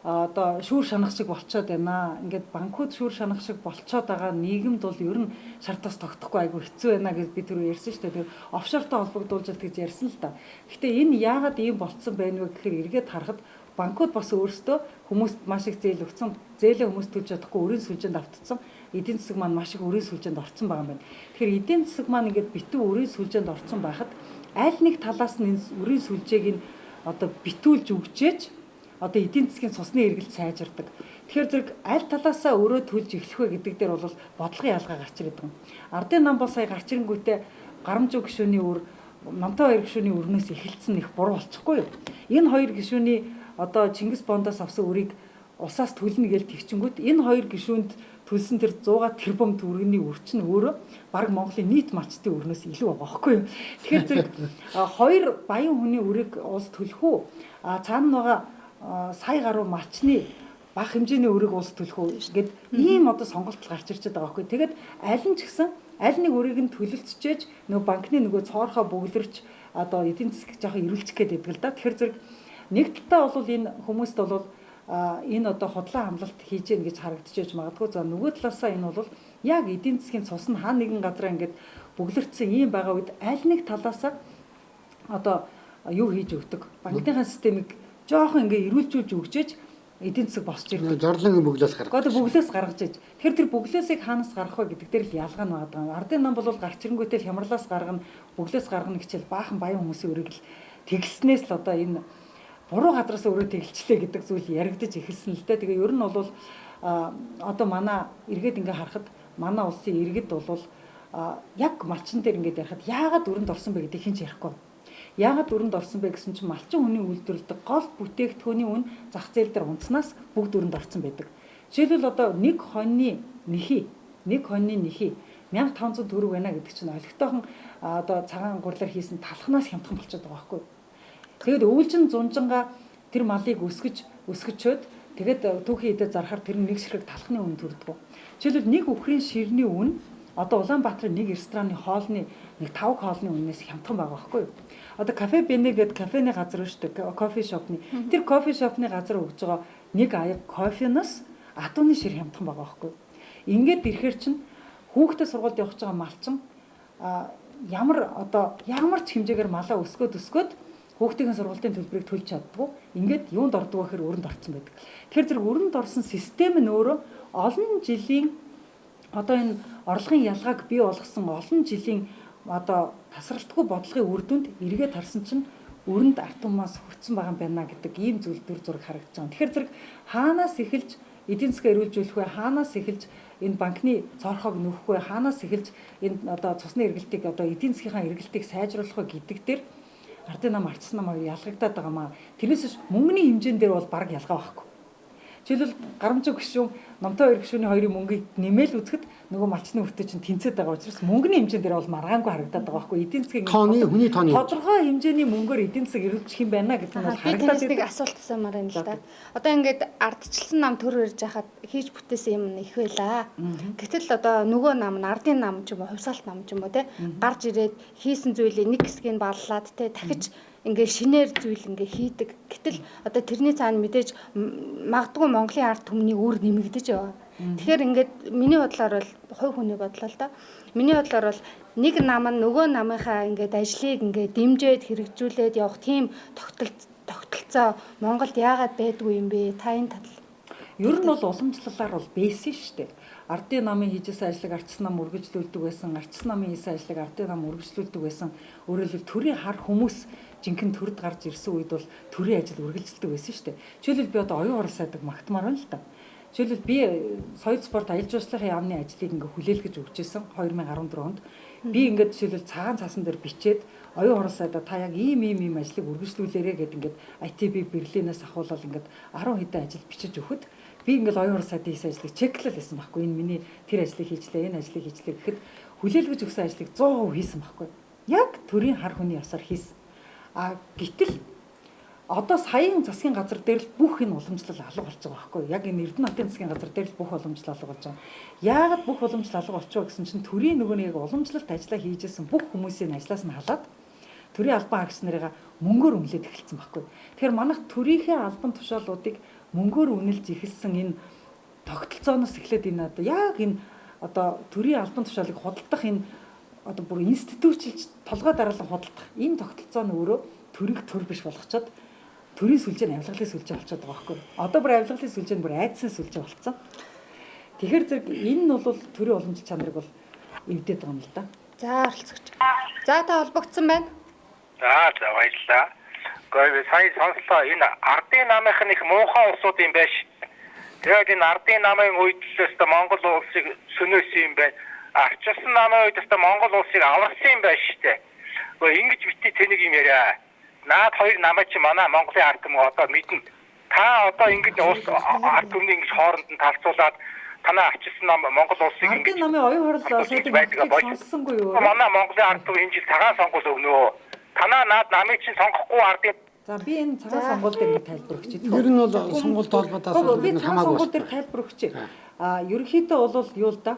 одоо шүүр шанах шиг болцоод байна. Ингээд банкуд шүүр шанах шиг болцоод байгаа нийгэмд бол ер нь шар тас тогтохгүй айгүй хэцүү байна гэж би түрүү ярьсан шүү дээ. Тэр офшортой холбогдуулж гэж ярьсан л та. Гэхдээ энэ яагаад ийм болцсон байна вэ гэхээр эргээд харахад банкуд бас өөрсдөө хүмүүст маш их зээл өгсөн. Зээлээ хүмүүс төлж чадахгүй өрийн сүлжээнд автцсан. Эдийн засаг маань маш их өрийн сүлжээнд орсон байгаа юм байна. Тэгэхээр эдийн засаг маань ингээд битүү өрийн сүлжээнд орсон байхад аль нэг талаас нь өрийн сүлжээг нь одоо битүүлж өгчээж одоо эдийн засгийн цусны эргэлт сайжирдаг. Тэгэхээр зэрэг аль талаасаа өөрөө төлж эхлэх вэ гэдэг дээр бол бодлогын ялгаа гарч ирээд байгаа юм. Ардын нам бол сая гарч ирэнгүүтээ Гарамжуу гишүүний өр, Намтай хоёр гишүүний өрнөөс эхэлсэн их буруу болчихгүй юу? Энэ хоёр гишүүний одоо Чингис Бондоос авсан өрийг усаас төлнө гэж тэгчингүүт энэ хоёр гишүүнд төлсөн тэр 100 тэрбум төгрөгийн өрчин өөрөө баг Монголын нийт малчтын өрнөөс илүү байгаа байхгүй юу? Тэгэхээр зэрэг хоёр баян хүний өрийг улс төлөх үү? Цаана байгаа сая гаруй малчны бага хэмжээний өрийг улс төлөх үү гэд ийм одоо сонголт гарч ирчээд байгаа байхгүй. Тэгээд аль нь ч гэсэн аль нэг өрийг нь төлөлцчээж нөгөө банкны нөгөө цоорхоо бөглөрч одоо эдийн засаг жоохон ирүүлчих гээд байдаг л да. Тэгэхээр зэрэг нэг талдаа бол энэ хүмүүст бол энэ одоо худлаа хамлалт хийж гэн гэж харагдчихэж магадгүй. За нөгөө талаасаа энэ бол яг эдийн засгийн цус нь хаа нэгэн газараа ингээд бөглөрцсөн ийм байгаа үед аль нэг талаасаа одоо юу хийж өгдөг. Банкныхаа системийг жоохон ингээ эрүүлжүүлж өгчээж эдийн засаг босч ирдэг. Зорлонгийн бөглөөс гаргаж. Одоо бөглөөс гаргаж иж. Тэгэхээр тэр бөглөөсийг хаанаас гаргах вэ гэдэг дээр л ялгаа нь байгаа. Ардын нам бол гарч ирэнгүүтэл хямралаас гаргана, бөглөөс гаргана гэхэл баахан баян хүмүүсийн өрийг л тэглснээс л одоо энэ буруу газраас өрөө тэглчлээ гэдэг зүйл яригдаж эхэлсэн л дээ. Тэгээ ер нь бол одоо манай иргэд ингээ харахад манай улсын иргэд бол яг малчин дээр ингээ ярихад яагаад өрөнд орсон бэ гэдэг хинч ярихгүй. Яагаад өрөнд орсон бэ гэсэн чинь малчин хүний үйлдвэрлэдэг гол бүтээгдэхүүний үн зах зээл дээр унтснаас бүгд өрөнд орсон байдаг. Жишээлбэл одоо нэг хоньны нэхий 1500 төгрөг байна гэдэг чинь олигтойхон одоо цагаан гурлаар хийсэн талхнаас хямдхан болчиход байгаа байхгүй. Тэгэд өвлжин зунжингаа тэр малыг өсгөчөөд Тэгээд түүхийн идэ зарахаар тэр нэг ширхэг талхны үн төрдөг. Жишээлбэл нэг үхрийн ширний үн одоо Улаанбаатарын нэг рестораны хоолны нэг 5 хоолны үнээс хямдхан байгаа байхгүй юу? Одоо кафе бене гэдэг кафений газар шүү дээ. Кофе шопны. Тэр кофе шопны газар өгж байгаа нэг аяг кофеноос атууны шир хямдхан байгаа байхгүй юу? Ингээд ирэхээр чинь хүүхдээ сургуульд явах гэж байгаа малчин ямар ч хэмжээгээр малаа өсгөөд хүүхдийн сургуулийн төлбөрийг төлж чаддгүй. Ингээд юунд ордог вэ гэхээр өрөнд орсон байдаг. Тэгэхээр зэрэг өрөнд орсон систем нь өөрөө олон жилийн одоо энэ орлогын ялгааг бий болгосон олон жилийн одоо тасралтгүй бодлогын үр дүнд эргээд харсан чинь өрөнд арт тумаас хүрсэн байгаа юм байна гэдэг ийм зүйл дүр зураг харагдаж байгаа. Тэгэхээр зэрэг хаанаас эхэлж эдийн засгаа эрүүлжүүлэх вэ? Хаанаас эхэлж энэ банкны цорхоог нөхөх вэ? Хаанаас эхэлж энэ одоо цусны эргэлтийг одоо эдийн засгийнхаа эргэлтийг сайжруулах вэ гэдэг дээр ардын нам арчсан нам ялгагдаад байгаа маа. Тэрнээс мөнгөний хэмжээн дээр бол бараг ялгаа байхгүй. Жишээлбэл Гарамжиг гишүүн, Номтой хоёр гишүүний хоёрын мөнгийг нэмэл үзэхэд нөгөө малчны өртөө чинь тэнцээд байгаа учраас мөнгөний хэмжээн дээр бол маргаангүй харагдаад байгаа байхгүй. Эдийн засгийн хүний тооны тодорхой хэмжээний мөнгөөр эдийн засаг эрүүлчих юм байна гэдэг нь бол харагдаад байна. Нэг асуулт асуумаар байна л да. Одоо ингээд ардчилсан нам төр ирж хахад хийж бүтээсэн юм их байлаа. Гэтэл одоо нөгөө нам нь ардын нам ч юм уу, хувьсгалт нам ч юм уу те гарч ирээд хийсэн зүйлийг нэг хэсгийг баллаад те дахиж ингээ шинээр зүйл ингээ хийдэг. Гэтэл одоо тэрний цаана мэдээж магадгүй Монголын ард түмний үр нэмэгдэж яваа. Тэгэхээр ингээд миний бодлоор бол хувь хүний бодлоо л да. Миний бодлоор бол нэг нам нь нөгөө намынхаа ингээд ажлыг ингээд дэмжиж хэрэгжүүлээд явах тийм тогтолцоо Монголд яагаад байдгүй юм бэ? Та энэ тал. Ер нь бол уламжлалаар бол бэйсэн шүү дээ. Ардын намын хийжсэн ажлыг ардчсан нам үргэлжлүүлдэг байсан, ардчсан намын хийсэн ажлыг ардын нам үргэлжлүүлдэг байсан. Өөрөөр хэлбэл төрийн хар хүмүүс жинхэнэ төрд гарч ирсэн үед бол төрийн ажил үргэлжилдэг байсан шүү дээ. Жишээлбэл би одоо оюун урал сайдаг магтмаар байна л да. Жишээлбэл би соёл спорт аялал жуулчлалын яамны ажлыг ингээ хүлээлгэж өгчээсэн 2014 онд. Би ингээд жишээлбэл цагаан цаасан дээр бичээд оюун урал сайдаа та яг ийм ажлыг үргэлжлүүлээрэ гэдэг ингээд ITB Берлинээс ахуулаад ингээд 10 хэдэн ажил бичиж өгөхөд би ингээд оюун урал сайдын хийсэн ажлыг чеклэл хийсэн байхгүй. Энэ миний тэр ажлыг хийжлээ, энэ ажлыг хийжлээ гэхэд хүлээлгэж өгсөн ажлыг 100% хийсэн байхгүй. Яг төрийн хар хүний ясаар хийсэн. Гэтэл одоо саяын засгийн газар дээр л бүх энэ уламжлал алга болж байгаа байхгүй юу? Яг энэ Эрдэнэтийн засгийн газар дээр л бүх уламжлал алга болж байгаа. Яагаад бүх уламжлал алга болчихоо гэсэн чинь төрийн нөгөө нэг уламжлалт ажиллаа хийжсэн бүх хүмүүсийн ажлаас нь халаад төрийн албан хаагч нарыгаа мөнгөөр үнэлээд эхэлсэн байхгүй юу? Тэгэхээр манайх төрийнхээ албан тушаалуудыг мөнгөөр үнэлж эхэлсэн энэ тогтолцооноос эхлээд энэ одоо яг энэ одоо төрийн албан тушаалыг худалдах энэ одоо бүр институтчилж толгой дараалан худалдах энэ тогтолцоо нь өөрөө төрийг төр биш болгочоод төрийн сүлжээ нь авилгалын сүлжээ болчиход байгаа байхгүй. Одоо бүр авилгалын сүлжээ нь бүр айдсын сүлжээ болцсон. Тэгэхээр зэрэг энэ нь бол төрийн уламжлалт чанарыг бол эвдээд байгаа юм л да. За оролцогч. За та холбогдсон байна. За баярлалаа. Гэхдээ сая сонслоо энэ ардын намынх нь их муухай улсууд юм байна шүү. Тэгээд энэ ардын намын үед л өстө Монгол улсыг сөнөөсөн юм байна. Арчилсан намын үед өстө Монгол улсыг аварсан юм байна шүү дээ. Гэхдээ ингэж битгий тэнийг юм яриа. Наад хоёр намаа чи манай Монголын ард түмэн одоо мэднэ. Та одоо ингэж улс ард түмний ингэж хооронд нь талцуулаад танаа арчилсан нам Монгол улсыг ингэж намын оюун хурлаа сайдыг сонссонгүй юу? Манай Монголын ард түмэн энэ жил цагаан сонгуул өгнө. Танаа наад намыг чинь сонгохгүй ардын. За би энэ цагаан сонгуул дээр нэг тайлбар өгч байна. Ер нь бол сонгуульд холбоотойгоо би цагаан сонгуул дээр тайлбар өгч байна. Ерөнхийдөө бол юу л да?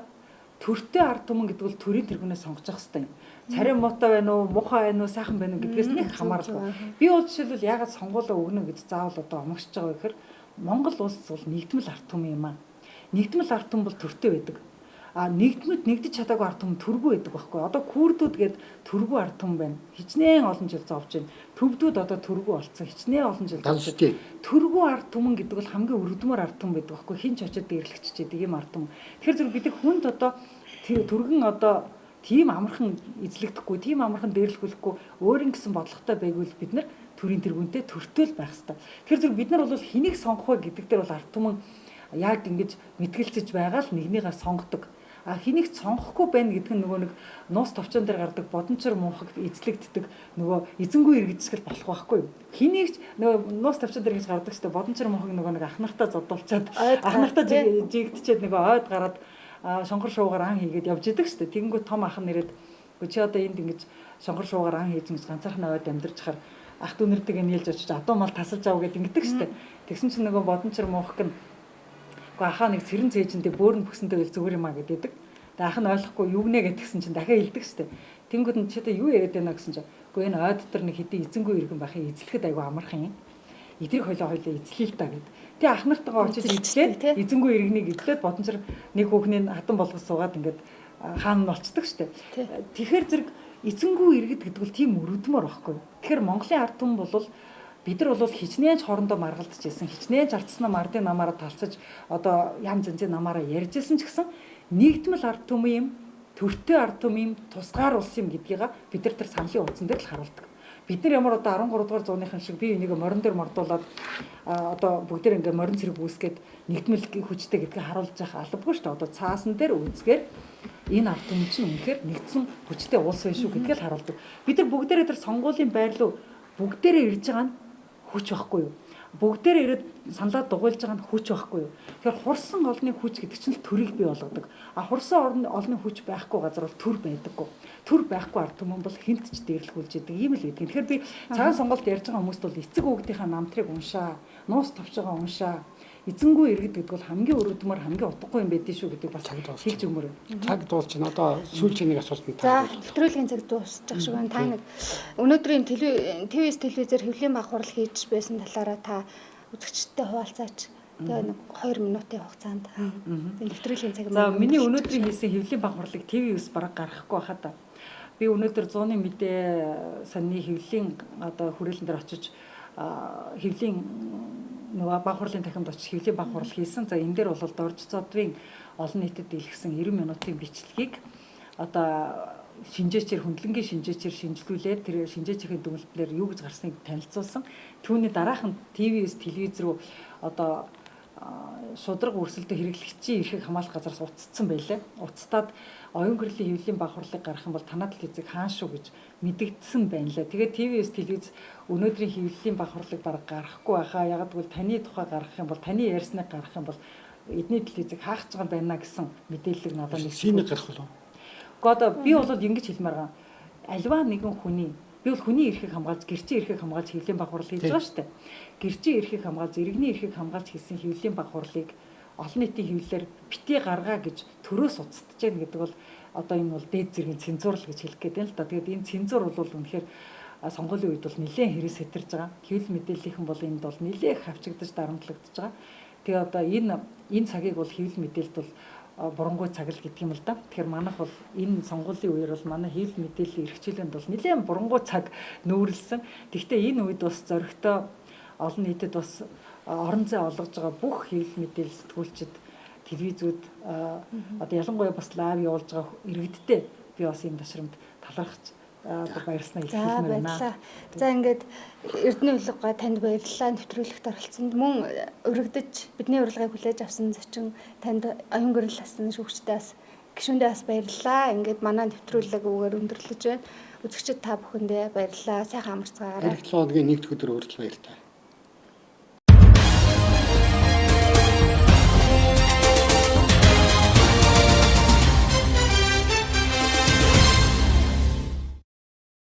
Төртэй ард түмэн гэдэг бол төрийн тэргүүнээс сонгож явах хэрэгтэй юм. Царин муутай байна уу, муухай байна уу, сайхан байна уу гэдгээс нэг хамааралгүй. Би бол жишээлбэл яагаад сонгуулаа өгнө гэж заавал одоо омогсож байгаа гэхээр Монгол улс бол нэгдмэл ард түмэн юм аа. Нэгдмэл ард түмэн бол төртэй байдаг. Нэгдэж чадаагүй ард түмэн төргүй байдаг байхгүй. Одоо Курдүүд гээд төргүй ард түмэн байна. Хичнээн олон жил зовж байна. Төвдүүд одоо төргүй болцсон. Хичнээн олон жил зовж байна. Төргүй ард түмэн гэдэг бол хамгийн өргөдмөр ард түмэн байдаг байхгүй. Хин ч очиод дээрлэгччихэд ийм ард түмэн. Тэгэхээр зэрэг бид хүнд одоо түргэн одоо тийм амархан эзлэгдэхгүй, тийм амархан дээрлэхгүй өөрийн гэсэн бодлоготой байгвал бид нар төрийн тэргүүнтэй төртөл байх хэрэгтэй. Тэгэхээр зэрэг бид нар бол хэнийг сонгох вэ гэдэг дээр бол ард түмэн яг ингэж мэтгэлцэж байгаа л нэгнийгээ сонгодог. Хэнийг сонгохгүй байна гэдэг нь нөгөө нэг нуус товчон дээр гардаг бодончор муухад эзлэгддэг нөгөө эзэнгүй иргэжсгэл болох байхгүй юу? Хэнийг ч нөгөө нуус товчон дээр гэж гардаг шүү дээ. Бодончор муухыг нөгөө нэг ах нартаа зодуулчаад ах нартаа жигдчихэд нөгөө ойд гараад шонгор шуугаар ан хийгээд явж идэг шүү дээ. Тэгэнгүүт том ах нь ирээд чи одоо энд ингэж шонгор шуугаар ан хийж ингэж ганцаархнаа ойд амьдарч хахаар ах дүүнэртэйгээ нийлж очиж адуу мал тасалж аваа гэдэг ингэдэг штэ. Тэгсэн чинь нөгөө бодончор муухх нь үгүй ахаа нэг цэрэн цээжиндээ бөөрн бүксэнтэй байл зүгээр юм а гэдэг. Тэгээ ах нь ойлгохгүй юу гинэ гэдгсэн чинь дахиад хэлдэг штэ. Тэнгүүд нь чи тэ юу яриад байна гэсэн чинь үгүй энэ ой дотор нэг хэдийн эзэнгүй иргэн байхыг эзлэхэд айгүй амархан юм. Эдрийг хойлоо эзлэе л та гэд. Тэгээ ах нартайгаа очиж эзлээд эзэнгүй иргэнийг эзлээд бодончор нэг хүүхнийг хатан болгож суугаад ингээд хаан нь болцдог штэ. Тэгэхээр зэрэг эзэнгүй иргэд гэдэг бол тийм өрөвдмөр байхгүй. Тэгэхээр Монголын ард түмэн бол бид нар бол хичнээн ч хоорондоо маргалдаж байсан. Хичнээн ч ардснаа мардын намаараа талцаж одоо янз янзын намаараа ярьжсэн ч гэсэн нэгдмэл ард түмэн юм, төртөө ард түмэн юм, тусгаар улс юм гэдгийг бид нар тэр саналын утсан дээр л харуулдаг. Бид нар ямар одоо 13 дугаар зууныхан шиг бие энийг морин дээр мордуулаад одоо бүгдээр ингээ морин цэрэг үүсгээд нэгдмэл хүчтэй гэдгийг харуулж явах албагүй шүү дээ. Одоо цаасан дээр үзгээр энэ ард түмэн чинь үнэхээр нэгдсэн хүчтэй улс байх шүү гэдгийг л харуулдаг. Бид нар бүгдээрээ тэр сонгуулийн байр руу бүгдээрээ ирж байгаа нь хүч байхгүй юу? Бүгдээрээ ирээд саналаа дугуйлж байгаа нь хүч байхгүй юу? Тэгэхээр хурсан олонний хүч гэдэг чинь л төрийг бий болгодог. А хурсан олонний хүч байхгүй газар бол төр байдаггүй. Төр байхгүй ард түмэн бол хинт ч дээрлэхүүлж идэг юм л байдаг. Тэгэхээр би цагаан сонголт ярьж байгаа хүмүүст бол эцэг өвгдийнхаа намтрыг уншаа, нуус товчоогоо уншаа. Эзэнгүй иргэд гэдэг бол хамгийн өрөвдмөр хамгийн утгагүй юм байдгийн шүү гэдэг бас хэлж өгмөр. Цаг дуусч надаа сүүлчийн нэг асуултанд за нэвтрүүлгийн цаг дуусчих шиг байна. Та нэг өнөөдрийн ТВ-с телевизээр хэвлэлийн баг хурал хийж байсан талаараа та үзэгчдтэй хуваалцаач. Тэгээ нэг 2 минутын хугацаанд нэвтрүүлгийн цаг. За миний өнөөдрийн хийсэн хэвлэлийн баг хурлыг ТВ-с бараг гаргахгүй хахад би өнөөдөр 100-ны мэдээ санны хэвлэлийн одоо хүрээлэн дээр очиж хэвлэлийн нөгөө баг хурлын тахимд очиж хэвлэлийн баг хурал хийсэн. За энэ дээр бол Дорж цодвын олон нийтэд дэлгэсэн 90 минутын бичлэгийг одоо шинжээчээр хөндлөнгийн шинжээчээр шинжилүүлээд тэр шинжээчийн дүгнэлтээр юу гэж гарсныг танилцуулсан. Түүний дараахан ТВ-с телевиз рүү одоо шудраг өрсөлдөө хэрэглэгчийн эрхийг хамгаалах газраас утассан байлаа. Утастаад оюун гэрлийн хэвлэлийн баг хурлыг гаргах юм бол танаад л хэзээ хаан шүү гэж мэдэгдсэн байна лээ. Тэгээд ТВ-с телевиз өнөөдрийн хэвлэлийн баг хурлыг бараг гаргахгүй байхаа. Ягаад гэвэл таны тухай гаргах юм бол таны ярьсныг гаргах юм бол эдний телевизийг хаах гэж байна гэсэн мэдээлэл надад нэг синий гарах болов. Гэхдээ би бол ингэж хэлмээр байгаа. Альва нэгэн хүний би бол хүний эрхийг хамгаалж, гэрчийн эрхийг хамгаалж хэвлэлийн баг хурал хийж байгаа шүү дээ. Гэрчийн эрхийг хамгаалж, иргэний эрхийг хамгаалж хийсэн хэвлэлийн баг хурлыг олон нийтийн хэвлэлээр битгий гаргаа гэж төрөөс уцтаж байна гэдэг бол одоо энэ бол дээд зэргийн цензурл гэж хэлэх гээд байна л да. Тэгээд энэ цензур бол үнэхээр сонгуулийн үед бол нэлээд хэрэгс сэтэрж байгаа. Хэвлэл мэдээллийнхэн бол энд бол нэлээд хавчигдаж дарамтлагдж байгаа. Тэгээ одоо энэ цагийг бол хэвлэл мэдээлэлд бол бурангуй цаг л гэдэг юм л да. Тэгэхээр манайх бол энэ сонгуулийн үеэр бол манай хэвлэл мэдээллийн эрхчлэлэнд бол нэлээд бурангуй цаг нүүрлсэн. Гэхдээ энэ үед бас зөрөгтэй олон нийтэд бас орон зай олгож байгаа бүх хэвлэл мэдээлэл сэтгүүлчид телевизүүд одоо ялангуяа бас лайв явуулж байгаа иргэдтэй би бас энэ ташрамд талархаж баярснаа хэлмээр байна. За ингээд Эрдэнэ улирга танд баярлалаа. Нэвтрүүлэгт оролцсонд мөн урагдж бидний урилгыг хүлээж авсан зочин танд оюун гэрэл асан шүүгчдээ бас гишүүндээ бас баярлалаа. Ингээд манай нэвтрүүлэг үгээр өндөрлөж байна. Үзэгчид та бүхэндээ баярлалаа. Сайхан амарцгаарай. Эх 7 хоногийн 1-р өдөр хүртэл баяртай.